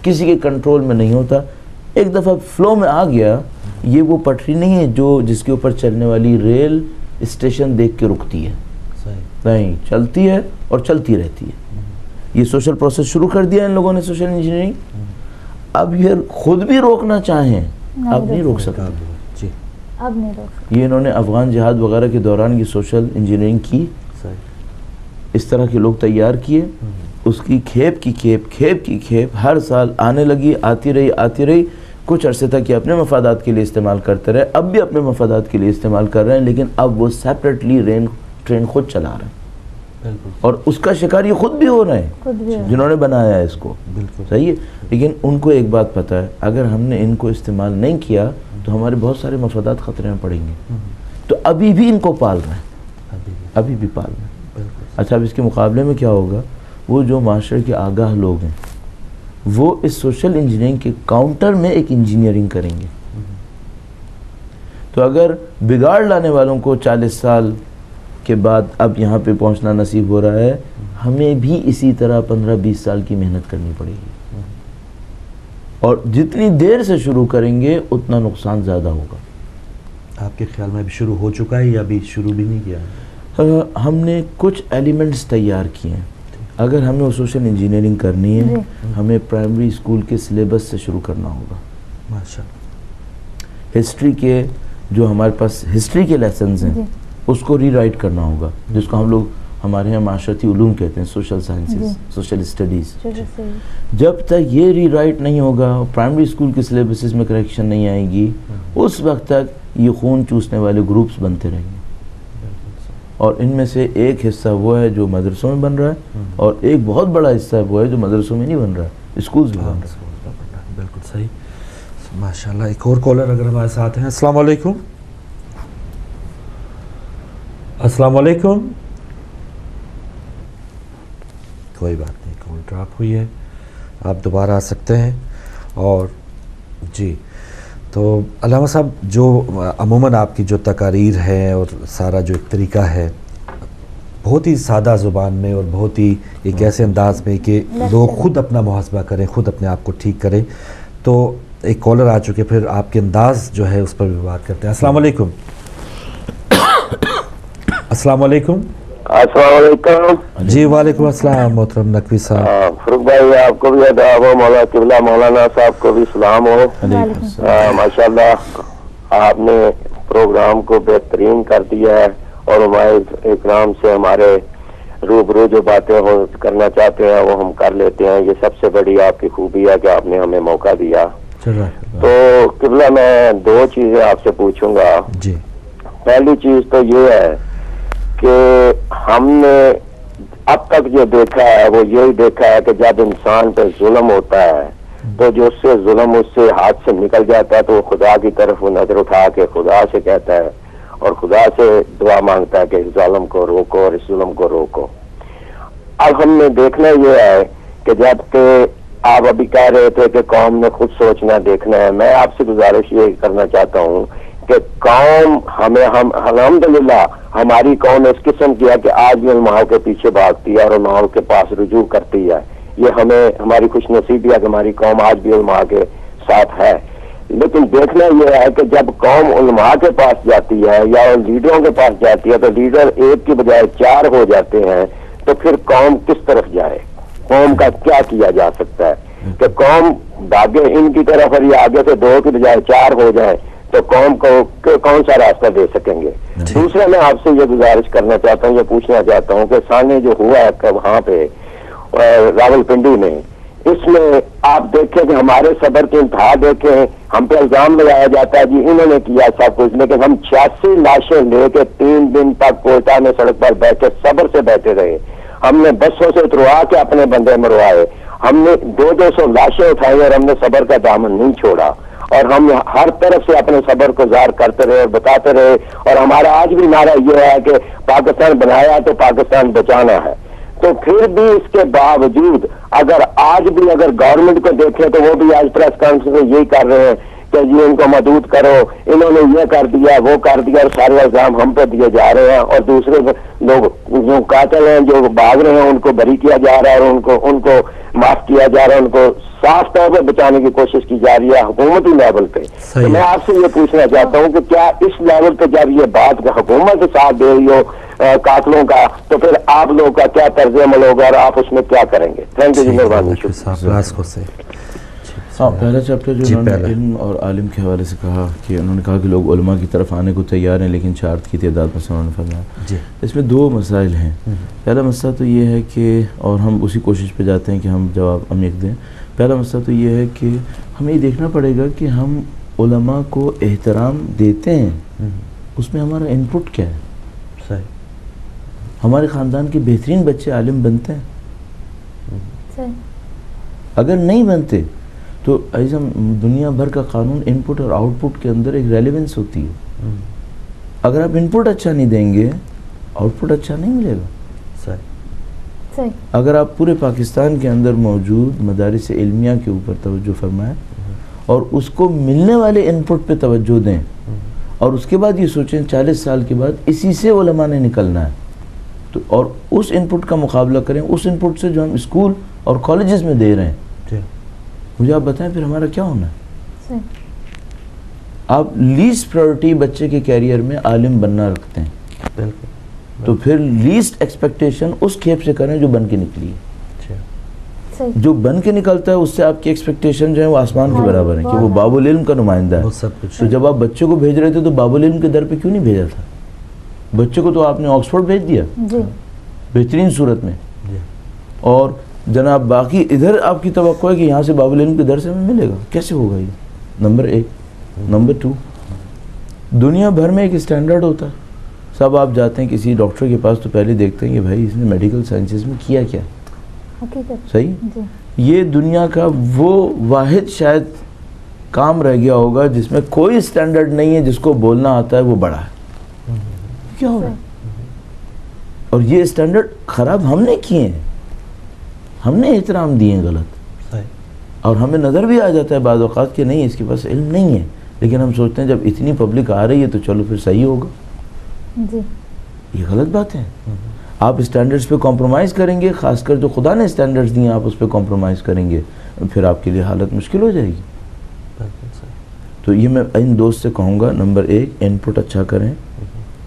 کسی کے کنٹرول میں نہیں ہوتا، ایک دفعہ فلو میں آ گیا، یہ وہ پٹری نہیں ہے جو جس کے اوپر چلنے والی ریل اسٹیشن دیکھ کے رکتی ہے، نہیں، چلتی ہے اور چلتی رہتی ہے۔ یہ سوشل پروسیس شروع کر دیا ان لوگوں نے سوشل انجینئرنگ، اب یہ خود بھی روکنا چاہیں اب نہیں روک سکتا، جی اب نہیں روک سکتا۔ یہ انہوں نے افغان جہاد وغیرہ کے دوران یہ سوشل انجینئرنگ کی، اس طرح کے لوگ تیار کیے، اس کی کھیپ کی کھیپ ہر سال آنے لگی، آتی رہی، کچھ عرصے تک یہ اپنے مفادات کے لیے استعمال کرتے رہے، اب بھی اپنے مفادات کے لیے استعمال کر رہے ہیں، لیکن اب وہ سیپریٹلی ٹرین خود چلا رہے ہیں، اور اس کا شکار یہ خود بھی ہو رہے ہیں جنہوں نے بنایا ہے اس کو، صحیح ہے، لیکن ان کو ایک بات پتہ ہے، اگر ہم نے ان کو استعمال نہیں کیا تو ہمارے بہت سارے مفادات خطرے میں پڑیں گے، تو ابھی بھی ان کو پال رہے ہیں، ابھی بھی پال رہے ہیں۔ اچھا، اب اس کے مقابلے میں کیا ہوگا؟ وہ جو معاشرے کے آگاہ لوگ ہیں وہ اس سوشل انجینئرنگ کے کاؤنٹر میں ایک انجینئرنگ کریں گے، تو اگر بگاڑ لانے والوں کو 40 سال کے بعد اب یہاں پہ پہنچنا نصیب ہو رہا ہے، ہمیں بھی اسی طرح 15-20 سال کی محنت کرنی پڑے گی، اور جتنی دیر سے شروع کریں گے اتنا نقصان زیادہ ہوگا۔ آپ کے خیال میں ابھی شروع ہو چکا ہے یا ابھی شروع بھی نہیں کیا ہے؟ ہم نے کچھ ایلیمنٹس تیار کیے ہیں، اگر ہمیں وہ سوشل انجینئرنگ کرنی ہے ہمیں پرائمری اسکول کے سلیبس سے شروع کرنا ہوگا۔ ماشاءاللہ۔ ہسٹری کے جو ہمارے پاس ہسٹری کے لیسنز ہیں اس کو ری رائٹ کرنا ہوگا، جس کو ہم لوگ ہمارے یہاں معاشرتی علوم کہتے ہیں، سوشل سائنسز، سوشل اسٹڈیز۔ جب تک یہ ری رائٹ نہیں ہوگا، پرائمری اسکول کے سلیبسز میں کریکشن نہیں آئے گی، اس وقت تک یہ خون چوسنے والے گروپس بنتے رہیں گے، اور ان میں سے ایک حصہ وہ ہے جو مدرسوں میں بن رہا ہے، اور ایک بہت بڑا حصہ وہ ہے جو مدرسوں میں نہیں بن رہا ہے، اسکولز بھی بن رہا ہے۔ بالکل صحیح، ماشاءاللہ۔ ایک اور کالر اگر ہمارے ساتھ ہیں۔ السلام علیکم۔ السلام علیکم۔ کوئی بات نہیں، کال ڈراپ ہوئی ہے، آپ دوبارہ آ سکتے ہیں۔ اور جی، تو علامہ صاحب، جو عموماً آپ کی جو تقاریر ہے اور سارا جو ایک طریقہ ہے بہت ہی سادہ زبان میں اور بہت ہی ایک ایسے انداز میں کہ لوگ خود اپنا محاسبہ کریں، خود اپنے آپ کو ٹھیک کریں، تو ایک کالر آ چکے، پھر آپ کے انداز جو ہے اس پر بھی بات کرتے ہیں۔ السلام علیکم۔ السلام علیکم۔ السلام علیکم۔ جی وعلیکم السلام محترم نقوی صاحب۔ فروخ بھائی، آپ کو بھی اداب ہو، مولا قبلہ مولانا صاحب کو بھی سلام ہو۔ ماشاءاللہ آپ نے پروگرام کو بہترین کر دیا ہے، اور ہمارے اکرام سے ہمارے روبرو جو باتیں کرنا چاہتے ہیں وہ ہم کر لیتے ہیں، یہ سب سے بڑی آپ کی خوبی ہے کہ آپ نے ہمیں موقع دیا۔ تو قبلہ میں دو چیزیں آپ سے پوچھوں گا۔ جی، پہلی چیز تو یہ ہے کہ ہم نے اب تک جو دیکھا ہے وہ یہی دیکھا ہے کہ جب انسان پہ ظلم ہوتا ہے تو جو اس سے ظلم اس سے ہاتھ سے نکل جاتا ہے تو وہ خدا کی طرف وہ نظر اٹھا کے خدا سے کہتا ہے اور خدا سے دعا مانگتا ہے کہ اس ظالم کو روکو اور اس ظلم کو روکو۔ اب ہم نے دیکھنا یہ ہے کہ جب کہ آپ ابھی کہہ رہے تھے کہ قوم نے خود سوچنا دیکھنا ہے، میں آپ سے گزارش یہ کرنا چاہتا ہوں کہ قوم ہم الحمدللہ ہماری قوم اس قسم کی ہے کہ آج بھی علماء کے پیچھے بھاگتی ہے اور علماء کے پاس رجوع کرتی ہے، یہ ہمیں ہماری خوش نصیبی ہے کہ ہماری قوم آج بھی علماء کے ساتھ ہے۔ لیکن دیکھنا یہ ہے کہ جب قوم علماء کے پاس جاتی ہے یا لیڈروں کے پاس جاتی ہے تو لیڈر ایک کی بجائے 4 ہو جاتے ہیں، تو پھر قوم کس طرف جائے؟ قوم کا کیا کیا جا سکتا ہے کہ قوم بھاگے ان کی طرف اور یہ آگے سے 2 کی بجائے 4 ہو جائیں تو قوم کو کون سا راستہ دے سکیں گے؟ دوسرا میں آپ سے یہ گزارش کرنا چاہتا ہوں، یہ پوچھنا چاہتا ہوں کہ سامنے جو ہوا ہے وہاں پہ راول پنڈی میں، اس میں آپ دیکھیں کہ ہمارے صبر کی انتہا دیکھیں، ہم پہ الزام لگایا جاتا ہے جی انہوں نے کیا سب کچھ، لیکن ہم 86 لاشیں لے کے 3 دن تک کوئٹہ میں سڑک پر بیٹھے صبر سے بیٹھے رہے، ہم نے بسوں سے اتروا کے اپنے بندے مروائے، ہم نے 200 لاشیں اٹھائی اور ہم نے صبر کا دامن نہیں چھوڑا، اور ہم ہر طرف سے اپنے صبر کو ظاہر کرتے رہے اور بتاتے رہے، اور ہمارا آج بھی نعرہ یہ ہے کہ پاکستان بنایا تو پاکستان بچانا ہے۔ تو پھر بھی اس کے باوجود اگر آج بھی اگر گورنمنٹ کو دیکھیں تو وہ بھی آج پریس کانفرنس میں یہی کر رہے ہیں کہ جی ان کو محدود کرو، انہوں نے یہ کر دیا وہ کر دیا، اور سارے الزام ہم پہ دیے جا رہے ہیں، اور دوسرے لوگ جو قاتل ہیں جو بھاگ رہے ہیں ان کو بری کیا جا رہا ہے، اور ان کو معاف کیا جا رہا ہے، ان کو صاف طور پہ بچانے کی کوشش کی جا رہی ہے حکومتی لیول پہ۔ تو میں آپ سے یہ پوچھنا چاہتا ہوں کہ کیا اس لیول پہ جب یہ بات حکومت ساتھ دے رہی ہو قاتلوں کا، تو پھر آپ لوگوں کا کیا طرز عمل ہوگا اور آپ اس میں کیا کریں گے؟ تھینک یو جی، مہربانی۔ پہلا چیپٹر جو انہوں نے علم اور عالم کے حوالے سے کہا کہ انہوں نے کہا کہ لوگ علماء کی طرف آنے کو تیار ہیں لیکن شرط کی تعداد میں سے انہوں نے فرمایا۔ اس میں 2 مسائل ہیں۔ پہلا مسئلہ تو یہ ہے کہ، اور ہم اسی کوشش پہ جاتے ہیں کہ ہم جواب عمیق دیں، پہلا مسئلہ تو یہ ہے کہ ہمیں یہ دیکھنا پڑے گا کہ ہم علماء کو احترام دیتے ہیں، اس میں ہمارا انپٹ کیا ہے۔ صحیح۔ ہمارے خاندان کے بہترین بچے عالم بنتے ہیں؟ صحیح۔ اگر نہیں بنتے تو ایسا دنیا بھر کا قانون انپٹ اور آؤٹ پٹ کے اندر ایک ریلیونس ہوتی ہے۔ اگر آپ انپٹ اچھا نہیں دیں گے آؤٹ پٹ اچھا نہیں ملے گا۔ صحیح۔ اگر آپ پورے پاکستان کے اندر موجود مدارس علمیہ کے اوپر توجہ فرمائیں اور اس کو ملنے والے انپٹ پہ توجہ دیں، اور اس کے بعد یہ سوچیں 40 سال کے بعد اسی سے علماء نے نکلنا ہے، تو اور اس انپٹ کا مقابلہ کریں اس انپٹ سے جو ہم اسکول اور کالجز میں دے رہے ہیں، مجھے آپ بتائیں پھر ہمارا کیا ہونا ہے؟ آپ لیسٹ پرائورٹی بچے کے کیریئر میں عالم بننا رکھتے ہیں، تو پھر لیسٹ ایکسپیکٹیشن اس کھیپ سے کریں جو بن کے نکلی ہے۔ جو بن کے نکلتا ہے اس سے آپ کی ایکسپیکٹیشن جو ہے وہ آسمان کے برابر ہیں کہ وہ باب العلم کا نمائندہ ہے۔ تو جب آپ بچے کو بھیج رہے تھے تو باب العلم کے در پہ کیوں نہیں بھیجا تھا؟ بچے کو تو آپ نے آکسفورڈ بھیج دیا بہترین صورت میں، اور جناب باقی ادھر آپ کی توقع ہے کہ یہاں سے باب العلم کے در سے ہمیں ملے گا، کیسے ہوگا یہ؟ نمبر 1۔ نمبر 2، دنیا بھر میں ایک اسٹینڈرڈ ہوتا ہے، سب آپ جاتے ہیں کسی ڈاکٹر کے پاس تو پہلے دیکھتے ہیں کہ بھائی اس نے میڈیکل سائنسز میں کیا کیا۔ صحیح۔ یہ دنیا کا وہ واحد شاید کام رہ گیا ہوگا جس میں کوئی اسٹینڈرڈ نہیں ہے، جس کو بولنا آتا ہے وہ بڑا ہے۔ کیا ہوگا؟ اور یہ اسٹینڈرڈ خراب ہم نے کیے ہیں، ہم نے احترام دیے ہیں غلط، اور ہمیں نظر بھی آ جاتا ہے بعض اوقات کہ نہیں اس کے پاس علم نہیں ہے، لیکن ہم سوچتے ہیں جب اتنی پبلک آ رہی ہے تو چلو پھر صحیح ہوگا۔ یہ غلط بات ہے۔ آپ اسٹینڈرڈز پہ کمپرومائز کریں گے، خاص کر جو خدا نے اسٹینڈرڈز دیے آپ اس پہ کمپرومائز کریں گے، پھر آپ کے لیے حالت مشکل ہو جائے گی۔ تو یہ میں ان دوست سے کہوں گا، نمبر 1 انپٹ اچھا کریں،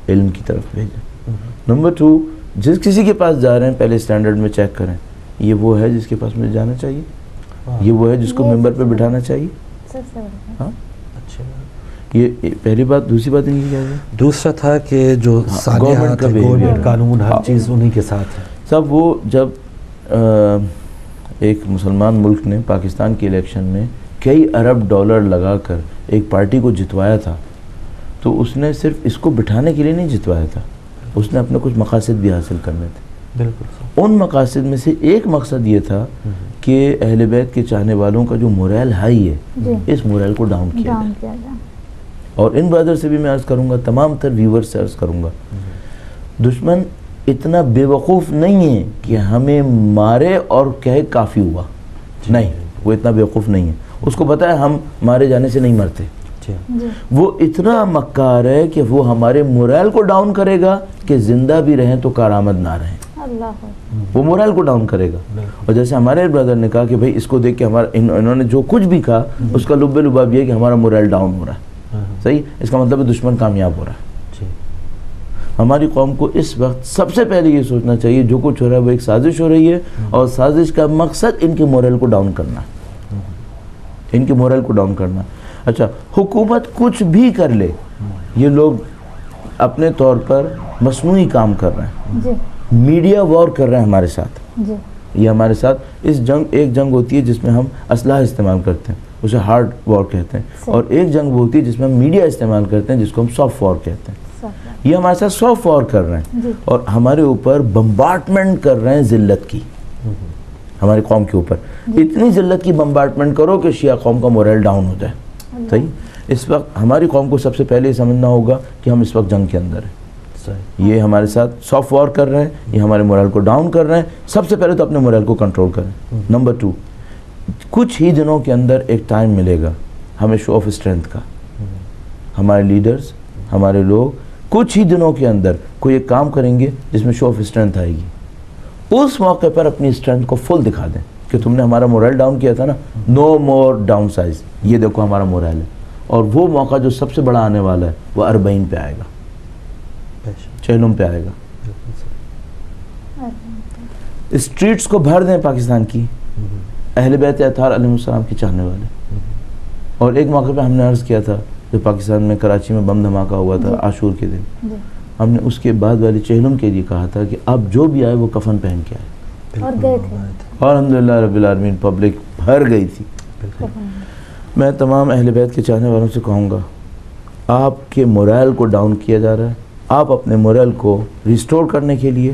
علم کی طرف بھیجیں۔ نمبر 2، جس کسی کے پاس جا رہے ہیں پہلے اسٹینڈرڈ میں چیک کریں، یہ وہ ہے جس کے پاس مجھے جانا چاہیے، یہ وہ ہے جس کو ممبر پہ بٹھانا چاہیے۔ ہاں، یہ پہلی بات۔ دوسری بات ان کی کیا ہے؟ دوسرا تھا کہ جو گورنمنٹ کا گورنمنٹ قانون ہر چیز انہی کے ساتھ ہے۔ سب وہ جب ایک مسلمان ملک نے پاکستان کے الیکشن میں کئی ارب ڈالر لگا کر ایک پارٹی کو جتوایا تھا، تو اس نے صرف اس کو بٹھانے کے لیے نہیں جتوایا تھا، اس نے اپنے کچھ مقاصد بھی حاصل کرنے تھے۔ بالکل۔ ان مقاصد میں سے ایک مقصد یہ تھا کہ اہل بیت کے چاہنے والوں کا جو موریل ہائی ہے، اس موریل کو ڈاؤن کیا جائے۔ اور ان برادر سے بھی میں عرض کروں گا، تمام تر ویور سے عرض کروں گا، دشمن اتنا بے وقوف نہیں ہے کہ ہمیں مارے اور کہے کافی ہوا، نہیں، وہ اتنا بے وقوف نہیں ہے، اس کو پتہ ہے ہم مارے جانے سے نہیں مرتے۔ وہ اتنا مکار ہے کہ وہ ہمارے موریل کو ڈاؤن کرے گا کہ زندہ بھی رہیں تو کارآمد نہ رہیں، وہ موریل کو ڈاؤن کرے گا۔ اور جیسے ہمارے بردر نے کہا کہ بھائی اس کو دیکھ کے ہمارا انہوں نے جو کچھ بھی کہا اس کا لب لباب یہ ہے کہ ہمارا موریل ڈاؤن ہو رہا ہے، صحیح، اس کا مطلب ہے دشمن کامیاب ہو رہا ہے۔ ہماری قوم کو اس وقت سب سے پہلے یہ سوچنا چاہیے جو کچھ ہو رہا ہے وہ ایک سازش ہو رہی ہے، اور سازش کا مقصد ان کے موریل کو ڈاؤن کرنا، ان کے موریل کو ڈاؤن کرنا۔ اچھا، حکومت کچھ بھی کر لے، یہ لوگ اپنے طور پر مصنوعی کام کر رہے ہیں، میڈیا وار کر رہے ہیں ہمارے ساتھ، یہ ہمارے ساتھ اس جنگ، ایک جنگ ہوتی ہے جس میں ہم اسلحہ استعمال کرتے ہیں، اسے ہارڈ وار کہتے ہیں، اور ایک جنگ ہوتی ہے جس میں ہم میڈیا استعمال کرتے ہیں جس کو ہم سافٹ وار کہتے ہیں۔ یہ ہمارے ساتھ سافٹ وار کر رہے ہیں اور ہمارے اوپر بمبارڈمنٹ کر رہے ہیں ذلت کی، ہماری قوم کے اوپر، اتنی ذلت کی بمبارڈمنٹ کرو کہ شیعہ قوم کا مورل ڈاؤن ہو جائے. صحیح. اس وقت ہماری قوم کو سب سے پہلے یہ سمجھنا ہوگا کہ ہم اس وقت جنگ کے اندر ہیں. یہ ہمارے ساتھ سافٹ وار کر رہے ہیں، یہ ہمارے مورل کو ڈاؤن کر رہے ہیں. سب سے پہلے تو اپنے مورل کو کنٹرول کریں. نمبر 2، کچھ ہی دنوں کے اندر ایک ٹائم ملے گا ہمیں شو آف اسٹرینتھ کا. ہمارے لیڈرز، ہمارے لوگ کچھ ہی دنوں کے اندر کوئی ایک کام کریں گے جس میں شو آف اسٹرینتھ آئے گی. اس موقع پر اپنی اسٹرینتھ کو فل دکھا دیں کہ تم نے ہمارا مورل ڈاؤن کیا تھا نا، نو مور ڈاؤن سائز، یہ دیکھو ہمارا مورل ہے. اور وہ موقع جو سب سے بڑا آنے والا ہے وہ 40 پہ آئے گا، چہلم پہ آئے گا. اسٹریٹس کو بھر دیں پاکستان کی اہل بیت اطہار علیہ السلام کے چاہنے والے. اور ایک موقع پہ ہم نے عرض کیا تھا جو پاکستان میں کراچی میں بم دھماکہ ہوا تھا عاشور کے دن، ہم نے اس کے بعد والی چہلم کے لیے کہا تھا کہ اب جو بھی آئے وہ کفن پہن کے آئے. اور گئے تھے اور الحمدللہ رب العالمین پبلک بھر گئی تھی. میں تمام اہل بیت کے چاہنے والوں سے کہوں گا، آپ کے مورل کو ڈاؤن کیا جا رہا ہے. آپ اپنے مورل کو ریسٹور کرنے کے لیے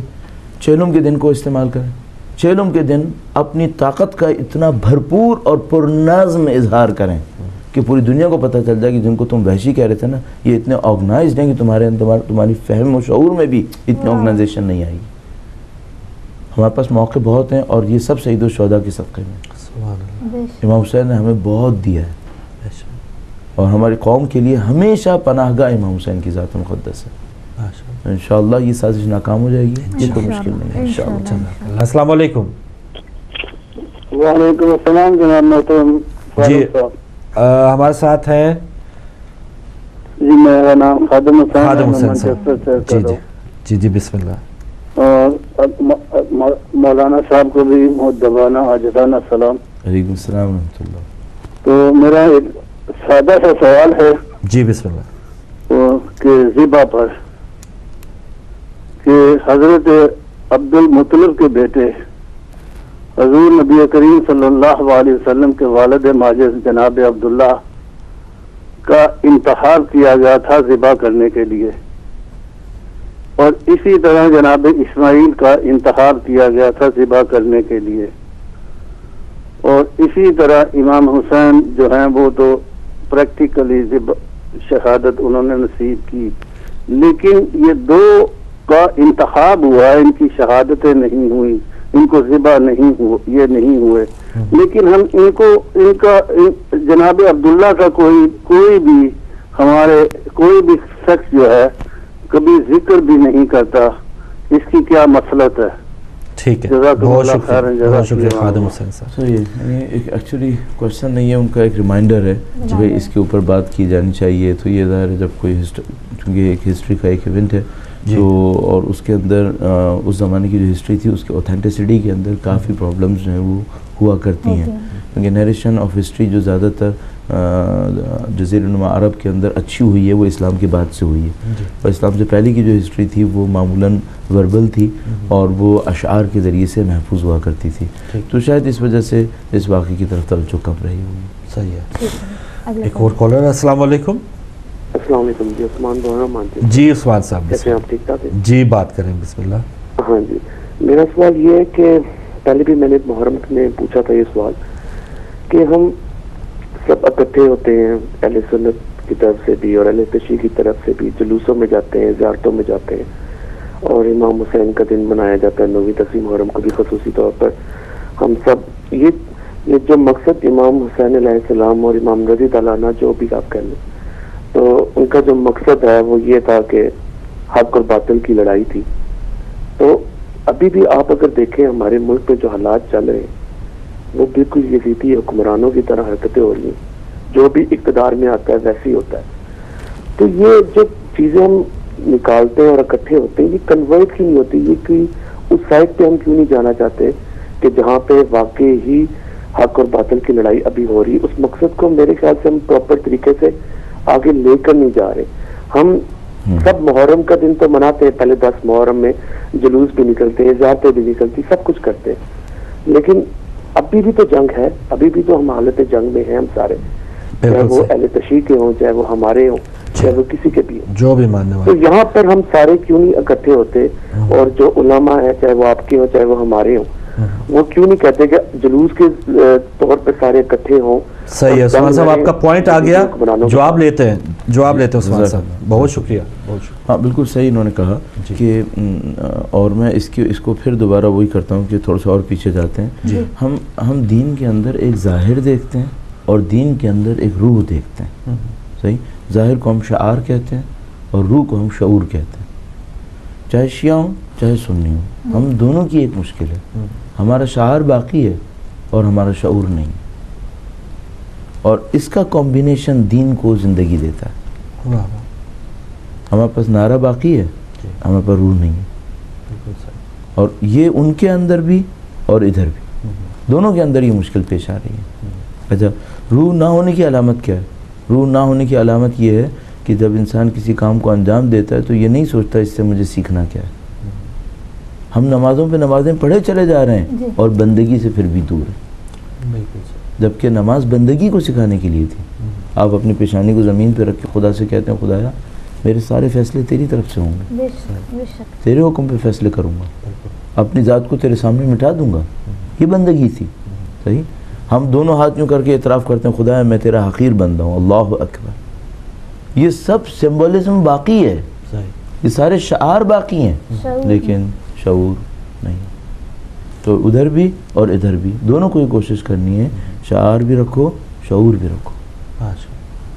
چہلم کے دن کو استعمال کریں. چہلم کے دن اپنی طاقت کا اتنا بھرپور اور پرنظم اظہار کریں کہ پوری دنیا کو پتہ چل جائے کہ جن کو تم وحشی کہہ رہے تھے نا، یہ اتنے آرگنائزڈ ہیں کہ تمہارے اندر تمہاری فہم و شعور میں بھی اتنی آرگنائزیشن نہیں آئی. ہمارے پاس موقع بہت ہیں اور یہ سب شہید و شہداء کے صدقے میں. امام حسین نے ہمیں بہت دیا ہے اور ہماری قوم کے لیے ہمیشہ پناہ گاہ امام حسین کی ذات مقدس ہے. انشاءاللہ یہ سازش ناکام ہو جائے گی، یہ کوئی مشکل نہیں ہے انشاءاللہ. السلام علیکم. وعلیکم السلام جناب محترم. جی ہمارے ساتھ ہیں جی، میرا نام خادم حسین. خادم حسین صاحب. جی جی جی جی بسم اللہ. اور مولانا صاحب کو بھی مدبانہ عاجزانہ سلام. علیکم السلام ورحمۃ اللہ. تو میرا ایک سادہ سا سوال ہے جی بسم اللہ. کہ ذبح پر کہ حضرت عبد المطلب کے بیٹے حضور نبی کریم صلی اللہ علیہ وسلم کے والد ماجد جناب عبداللہ کا انتخاب کیا گیا تھا ذبح کرنے کے لیے، اور اسی طرح جناب اسماعیل کا انتخاب کیا گیا تھا ذبح کرنے کے لیے، اور اسی طرح امام حسین جو ہیں وہ تو پریکٹیکلی شہادت انہوں نے نصیب کی، لیکن یہ دو کا انتخاب ہوا، ان کی شہادتیں نہیں ہوئی، ان کو ذبح نہیں یہ نہیں ہوئے. لیکن ہم ان کا جناب عبداللہ کا کوئی بھی ہمارے کوئی بھی شخص جو ہے کبھی ذکر بھی نہیں کرتا. اس کی کیا مصلحت ہے؟ ٹھیک ہے، بہت شکریہ، بہت شکریہ خادم حسین صاحب. یہ ایک ایکچولی کوشچن نہیں ہے، ان کا ایک ریمائنڈر ہے کہ بھائی اس کے اوپر بات کی جانی چاہیے. تو یہ ظاہر ہے جب کوئی چونکہ ایک ہسٹری کا ایک ایونٹ ہے تو اور اس کے اندر اس زمانے کی جو ہسٹری تھی اس کے اوتھینٹسٹی کے اندر کافی پرابلمز جو ہیں وہ ہوا کرتی ہیں، کیونکہ نیریشن آف ہسٹری جو زیادہ تر جزیرہ نما عرب کے اندر اچھی ہوئی ہے وہ اسلام کے بعد سے ہوئی ہے، اور اسلام سے پہلے کی جو ہسٹری تھی وہ معمولاً وربل تھی اور وہ اشعار کے ذریعے سے محفوظ ہوا کرتی تھی. تو شاید اس وجہ سے اس واقعے کی طرف توجہ کم رہی ہوگی. صحیح ہے. ایک اور کالر. السلام علیکم. السلام علیکم. جی عثمان بول. جی عثمان صاحب کیسے ہیں آپ؟ ٹھیک ٹھاک ہے جی، بات کریں بسم اللہ. ہاں جی، میرا سوال یہ ہے کہ پہلے بھی میں نے محرم میں پوچھا تھا یہ سوال کہ ہم سب اکٹھے ہوتے ہیں اہل سنت کی طرف سے بھی اور اہل تشیع کی طرف سے بھی، جلوسوں میں جاتے ہیں، زیارتوں میں جاتے ہیں، اور امام حسین کا دن منایا جاتا ہے 9ویں 10ویں محرم کو بھی خصوصی طور پر. ہم سب یہ جو مقصد امام حسین علیہ السلام اور امام رضی تعالیٰ عنہ جو بھی آپ کہہ لیں، تو ان کا جو مقصد ہے وہ یہ تھا کہ حق اور باطل کی لڑائی تھی. تو ابھی بھی آپ اگر دیکھیں ہمارے ملک میں جو حالات چل رہے ہیں وہ بالکل یزیدی حکمرانوں کی طرح حرکتیں ہو رہی ہیں، جو بھی اقتدار میں آتا ہے ویسے ہی ہوتا ہے. تو یہ جو چیزیں ہم نکالتے ہیں اور اکٹھے ہوتے ہیں یہ کنورٹ کیوں نہیں ہوتی؟ یہ کوئی اس سائڈ پہ ہم کیوں نہیں جانا چاہتے کہ جہاں پہ واقعی ہی حق اور باطل کی لڑائی ابھی ہو رہی؟ اس مقصد کو میرے خیال سے ہم پراپر طریقے سے آگے لے کر نہیں جا رہے. ہم سب محرم کا دن تو مناتے ہیں، پہلے 10 محرم میں جلوس بھی نکلتے ہیں، زیارتیں بھی نکلتی، سب کچھ کرتے ہیں، لیکن ابھی بھی تو جنگ ہے، ابھی بھی تو ہم حالت جنگ میں ہیں ہم سارے، چاہے وہ اہل تشیع کے ہوں، چاہے وہ ہمارے ہوں، چاہے وہ کسی کے بھی ہوں، جو بھی ماننے والے. تو یہاں پر ہم سارے کیوں نہیں اکٹھے ہوتے؟ اور جو علماء ہیں چاہے وہ آپ کے ہوں چاہے وہ ہمارے ہوں، وہ کیوں نہیں کہتے کہ جلوس کے طور پہ سارے اکٹھے ہوں؟ صحیح ہے عثمان صاحب، آپ کا پوائنٹ آ گیا، جواب لیتے ہیں عثمان صاحب، بہت شکریہ، بہت شکریہ۔ ہاں بالکل صحیح انہوں نے کہا کہ اور میں اس کو پھر دوبارہ وہی کرتا ہوں کہ تھوڑا سا اور پیچھے جاتے ہیں۔ ہم دین کے اندر ایک ظاہر دیکھتے ہیں اور دین کے اندر ایک روح دیکھتے ہیں، صحیح؟ ظاہر کو ہم شعار کہتے ہیں اور روح کو ہم شعور کہتے ہیں، چاہے شیعہ ہوں چاہے سنی ہوں، ہم دونوں کی ایک مشکل ہے، ہمارا شعار باقی ہے اور ہمارا شعور نہیں، اور اس کا کمبینیشن دین کو زندگی دیتا ہے۔ ہمارے پاس نعرہ باقی ہے، ہمارے پاس روح نہیں ہے، اور یہ ان کے اندر بھی اور ادھر بھی، دونوں کے اندر یہ مشکل پیش آ رہی ہے۔ اچھا، روح نہ ہونے کی علامت کیا ہے؟ روح نہ ہونے کی علامت یہ ہے کہ جب انسان کسی کام کو انجام دیتا ہے تو یہ نہیں سوچتا اس سے مجھے سیکھنا کیا ہے۔ ہم نمازوں پہ نمازیں پڑھے چلے جا رہے ہیں اور بندگی سے پھر بھی دور ہیں، جبکہ نماز بندگی کو سکھانے کے لیے تھی۔ آپ اپنی پیشانی کو زمین پہ رکھ کے خدا سے کہتے ہیں خدایا میرے سارے فیصلے تیری طرف سے ہوں گے، تیرے حکم پہ فیصلے کروں گا، اپنی ذات کو تیرے سامنے مٹا دوں گا، یہ بندگی تھی، صحیح؟ ہم دونوں ہاتھ یوں کر کے اعتراف کرتے ہیں خدایا میں تیرا حقیر بندہ ہوں، اللہ اکبر، یہ سب سمبولزم باقی ہے، یہ سارے شعار باقی ہیں، لیکن شعور نہیں۔ تو ادھر بھی اور ادھر بھی دونوں کو یہ کوشش کرنی ہے، شعار بھی رکھو شعور بھی رکھو،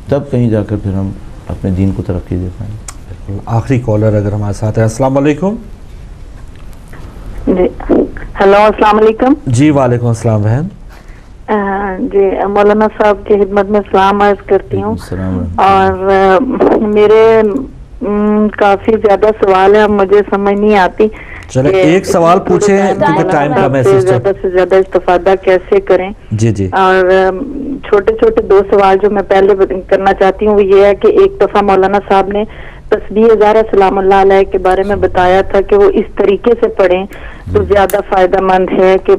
تب کہیں جا کر پھر ہم اپنے دین کو ترقی دے پائیں گے۔ آخری کالر اگر ہمارے ساتھ ہے، السلام علیکم۔ جی ہیلو، السلام علیکم۔ جی وعلیکم السلام بہن۔ جی مولانا صاحب کی خدمت میں سلام عرض کرتی ہوں، اور میرے کافی زیادہ سوال ہیں، مجھے سمجھ نہیں آتی چلے ایک سوال پوچھیں کیونکہ ٹائم کا میسج زیادہ سے زیادہ استفادہ کیسے کریں۔ جی جی، اور چھوٹے چھوٹے دو سوال جو میں پہلے کرنا چاہتی ہوں وہ یہ ہے کہ ایک دفعہ مولانا صاحب نے تسبیح زہرا سلام اللہ علیہ کے بارے میں بتایا تھا کہ وہ اس طریقے سے پڑھیں تو زیادہ فائدہ مند ہے، کہ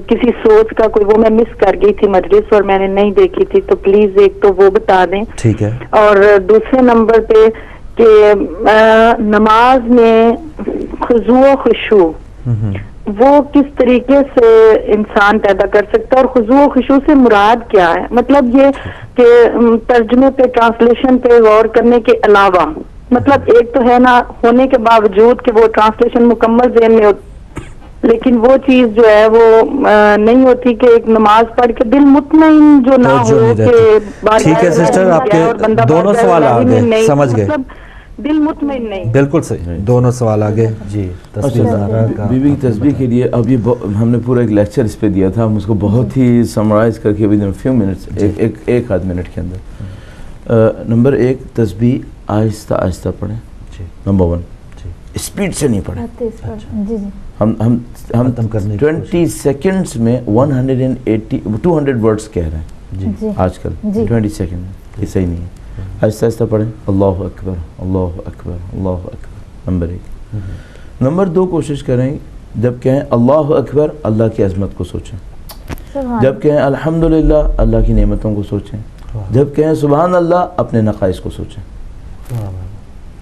کسی سوچ کا کوئی، وہ میں مس کر گئی تھی مجلس اور میں نے نہیں دیکھی تھی، تو پلیز ایک تو وہ بتا دیں۔ ٹھیک ہے۔ اور دوسرے نمبر پہ کہ نماز میں خضوع و خشوع وہ کس طریقے سے انسان پیدا کر سکتا ہے، اور خضوع و خشوع سے مراد کیا ہے؟ مطلب یہ کہ ترجمے پہ، ٹرانسلیشن پہ غور کرنے کے علاوہ، مطلب ایک تو ہے نا ہونے کے باوجود کہ وہ ٹرانسلیشن مکمل ذہن میں لیکن وہ چیز جو ہے وہ نہیں ہوتی کہ ایک نماز پڑھ کے دل مطمئن جو نہ ہو کہ ٹھیک ہے سسٹر، آپ کے دونوں سوال آگے سمجھ گئے، دل مطمئن نہیں، بالکل صحیح، دونوں سوال آگے۔ جی بی بی کی تسبیح کے لیے اب یہ ہم نے پورا ایک لیکچر اس پہ دیا تھا، ہم اس کو بہت ہی سمرائز کر کے ود ان فیو منٹس، ایک آدھ منٹ کے اندر۔ نمبر ایک، تسبیح آہستہ آہستہ پڑھیں، نمبر 1، اسپیڈ سے نہیں پڑھیں۔ ہم 20 سیکنڈز میں 200 ورڈز کہہ رہے ہیں آج کل، 20 سیکنڈ، یہ صحیح نہیں ہے، آہستہ آہستہ پڑھیں، اللہ اکبر اللہ اکبر اللہ اکبر، نمبر 1۔ نمبر 2، کوشش کریں جب کہیں اللہ اکبر اللہ کی عظمت کو سوچیں، جب کہیں الحمدللہ اللہ کی نعمتوں کو سوچیں، جب کہیں سبحان اللہ اپنے نقائص کو سوچیں،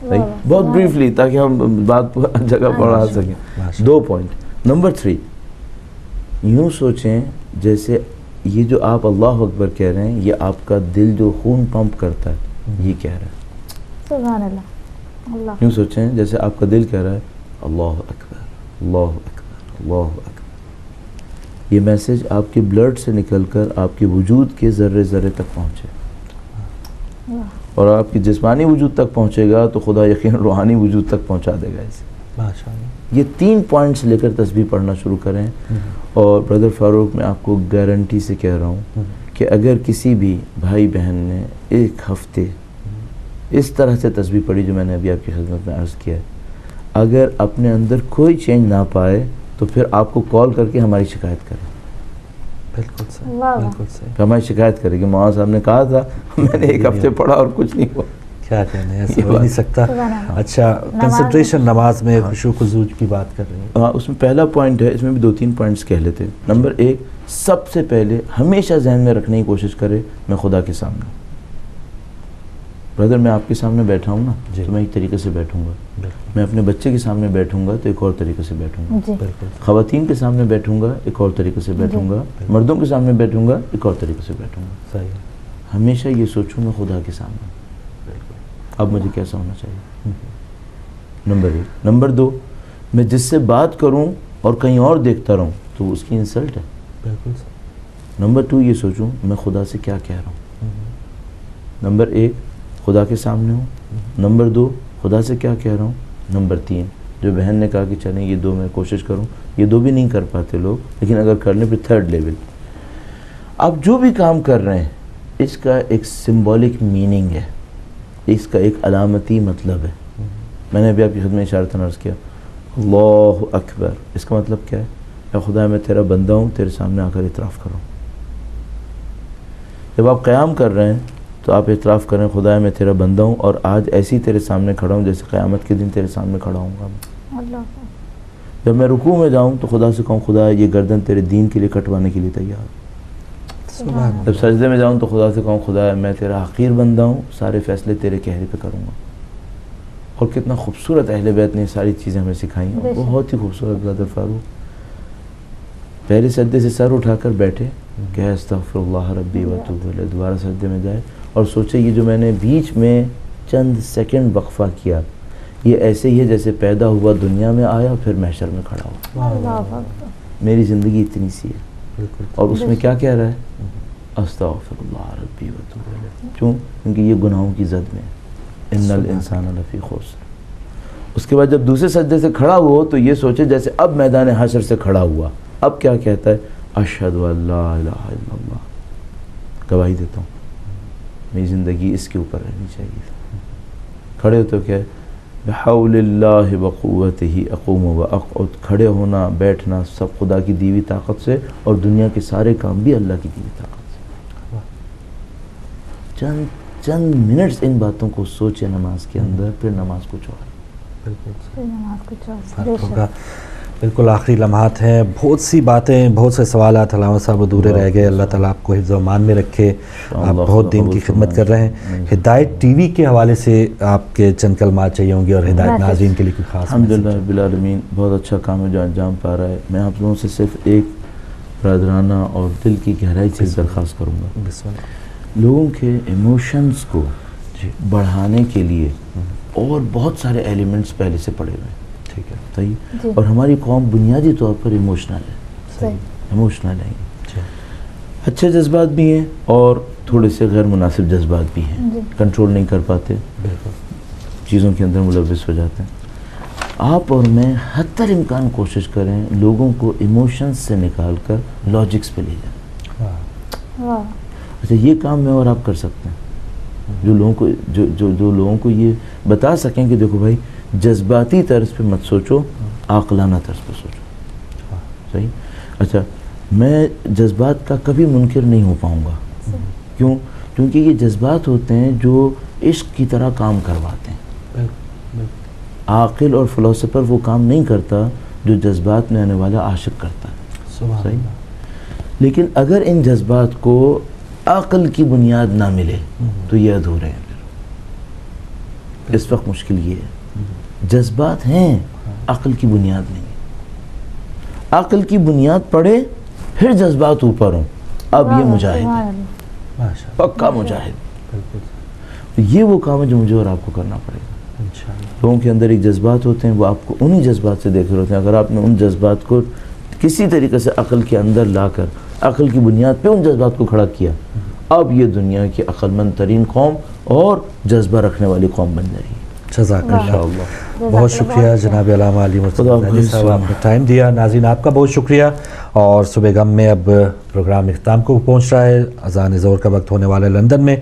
بہت بریفلی تاکہ ہم بات جگہ پڑھا سکیں۔ 2 پوائنٹ۔ نمبر 3، یوں سوچیں جیسے یہ جو آپ اللہ اکبر کہہ رہے ہیں یہ آپ کا دل جو خون پمپ کرتا ہے یہ کہہ رہا ہے، سبحان اللہ، اللہ، یوں سوچیں جیسے آپ کا دل کہہ رہا ہے اللہ اکبر اللہ اکبر اللہ اکبر، یہ میسج آپ کے بلڈ سے نکل کر آپ کے وجود کے ذرے ذرے تک پہنچے، اور آپ کی جسمانی وجود تک پہنچے گا تو خدا یقین روحانی وجود تک پہنچا دے گا اسے۔ یہ 3 پوائنٹس لے کر تسبیح پڑھنا شروع کریں، اور بردر فاروق میں آپ کو گارنٹی سے کہہ رہا ہوں کہ اگر کسی بھی بھائی بہن نے 1 ہفتے اس طرح سے تسبیح پڑھی جو میں نے ابھی آپ کی خدمت میں عرض کیا ہے، اگر اپنے اندر کوئی چینج نہ پائے تو پھر آپ کو کال کر کے ہماری شکایت کریں، بالکل صحیح، بالکل صحیح، ہماری شکایت کرے کہ مولانا صاحب نے کہا تھا میں نے 1 ہفتے پڑھا اور کچھ نہیں ہوا، کیا کہنے، ایسا ہو نہیں سکتا۔ اچھا، کنسنٹریشن نماز میں خشوع خضوع کی بات کر رہے ہیں، ہاں اس میں پہلا پوائنٹ ہے، اس میں بھی 2-3 پوائنٹس کہہ لیتے ہیں۔ نمبر 1، سب سے پہلے ہمیشہ ذہن میں رکھنے کی کوشش کرے میں خدا کے سامنے، بردر میں آپ کے سامنے بیٹھا ہوں نا تو میں ایک طریقے سے بیٹھوں گا، میں اپنے بچے کے سامنے بیٹھوں گا تو ایک اور طریقے سے بیٹھوں گا، خواتین کے سامنے بیٹھوں گا ایک اور طریقے سے بیٹھوں گا، مردوں کے سامنے بیٹھوں گا ایک اور طریقے سے بیٹھوں گا. ہمیشہ یہ سوچوں میں خدا کے سامنے اب مجھے کیسا ہونا چاہیے. نمبر 1. نمبر 2، میں جس سے بات کروں اور کہیں اور دیکھتا رہوں تو اس کی انسلٹ ہے. نمبر 2، یہ سوچوں میں خدا سے کیا کہہ رہا ہوں. نمبر 1، خدا کے سامنے ہوں. نمبر 2، خدا سے کیا کہہ رہا ہوں. نمبر 3، جو بہن نے کہا کہ چلیں یہ 2 میں کوشش کروں، یہ 2 بھی نہیں کر پاتے لوگ، لیکن اگر کر لیں پھر 3rd لیول. آپ جو بھی کام کر رہے ہیں اس کا ایک سمبولک میننگ ہے، اس کا ایک علامتی مطلب ہے. میں نے ابھی آپ کی خدمت اشارتاً عرض کیا اللہ اکبر، اس کا مطلب کیا ہے؟ اے خدا میں تیرا بندہ ہوں، تیرے سامنے آ کر اعتراف کروں. جب آپ قیام کر رہے ہیں تو آپ اعتراف کریں خدا میں تیرا بندہ ہوں اور آج ایسی تیرے سامنے کھڑا ہوں جیسے قیامت کے دن تیرے سامنے کھڑا ہوں گا. جب میں رکوع میں جاؤں تو خدا سے کہوں خدا یہ گردن تیرے دین کے لیے کٹوانے کے لیے تیار. جب سجدے میں جاؤں تو خدا سے کہوں خدا میں تیرا حقیر بندہ ہوں، سارے فیصلے تیرے کہنے پہ کروں گا. اور کتنا خوبصورت اہل بیت نے ساری چیزیں ہمیں سکھائی ہیں، بہت ہی خوبصورت. برادر فاروق پہلے سجدے سے سر اٹھا کر بیٹھے کہ استغفر اللہ ربی واتوب الیہ، دوبارہ سجدے میں جائے اور سوچے یہ جو میں نے بیچ میں چند سیکنڈ وقفہ کیا یہ ایسے ہی ہے جیسے پیدا ہوا دنیا میں آیا پھر محشر میں کھڑا ہوا. میری زندگی اتنی سی ہے اور اس میں کیا کہہ رہا ہے؟ استغفر اللہ ربی واتوب الیہ. کیوں؟ کیونکہ یہ گناہوں کی زد میں ان الانسان لفی خسر. اس کے بعد جب دوسرے سجدے سے کھڑا ہوا تو یہ سوچے جیسے اب میدان حشر سے کھڑا ہوا، اب کیا کہتا ہے؟ اشہد ان لا الہ الا اللہ، گواہی دیتا ہوں میری زندگی اس کے اوپر رہنی چاہیے. کھڑے ہوتے ہو کیا ہے؟ بحول اللہ وقوتہ اقوم واقعد. کھڑے ہونا بیٹھنا سب خدا کی دی ہوئی طاقت سے اور دنیا کے سارے کام بھی اللہ کی دی ہوئی طاقت سے. چند منٹس ان باتوں کو سوچے نماز کے اندر، پھر نماز کچھ اور. بالکل آخری لمحات ہیں، بہت سی باتیں، بہت سے سوالات علامہ صاحب ادھورے رہ گئے. اللہ تعالیٰ آپ کو حفظ و امان میں رکھے، آپ بہت دین کی خدمت کر رہے ہیں. ہدایت ٹی وی کے حوالے سے آپ کے چند کلمات چاہیے ہوں گے اور ہدایت ناظرین کے لیے کوئی خاص؟ الحمدللہ رب العالمین، بہت اچھا کام ہے جو انجام پا رہا ہے. میں آپ لوگوں سے صرف ایک برادرانہ اور دل کی گہرائی سے درخواست کروں گا، لوگوں کے ایموشنز کو بڑھانے کے لیے اور بہت سارے ایلیمنٹس پہلے سے پڑے ہوئے ہیں. ٹھیک ہے، صحیح. اور ہماری قوم بنیادی طور پر ایموشنل ہے، ایموشنل ہے. اچھے جذبات بھی ہیں اور تھوڑے سے غیر مناسب جذبات بھی ہیں، کنٹرول نہیں کر پاتے، چیزوں کے اندر ملوث ہو جاتے ہیں. آپ اور میں حتی الامکان کوشش کریں لوگوں کو ایموشنز سے نکال کر لاجکس پہ لے جائیں. اچھا یہ کام میں اور آپ کر سکتے ہیں جو لوگوں کو یہ بتا سکیں کہ دیکھو بھائی جذباتی طرز پہ مت سوچو، عاقلانہ طرز پہ سوچو. صحیح. اچھا میں جذبات کا کبھی منکر نہیں ہو پاؤں گا. کیوں؟ کیونکہ یہ جذبات ہوتے ہیں جو عشق کی طرح کام کرواتے ہیں. عاقل اور فلسفر وہ کام نہیں کرتا جو جذبات میں آنے والا عاشق کرتا ہے. صحیح. لیکن اگر ان جذبات کو عقل کی بنیاد نہ ملے تو یہ ادھورے ہیں. پھر اس وقت مشکل یہ ہے جذبات ہیں، عقل کی بنیاد نہیں. عقل کی بنیاد پڑے پھر جذبات اوپر ہوں، اب یہ مجاہد ہے، پکا مجاہد. یہ وہ کام ہے جو مجھے اور آپ کو کرنا پڑے گا. لوگوں کے اندر ایک جذبات ہوتے ہیں، وہ آپ کو انہی جذبات سے دیکھ رہے ہوتے ہیں. اگر آپ نے ان جذبات کو کسی طریقے سے عقل کے اندر لا کر عقل کی بنیاد پہ ان جذبات کو کھڑا کیا، اب یہ دنیا کی عقل مند ترین قوم اور جذبہ رکھنے والی قوم بن جائے گی. جزاک اللہ. بہت شکریہ جناب علامہ علی مرتضیٰ صاحب، آپ نے ٹائم دیا. ناظرین آپ کا بہت شکریہ. اور صبح غم میں اب پروگرام اختتام کو پہنچ رہا ہے، اذان ظہر کا وقت ہونے والا ہے لندن میں.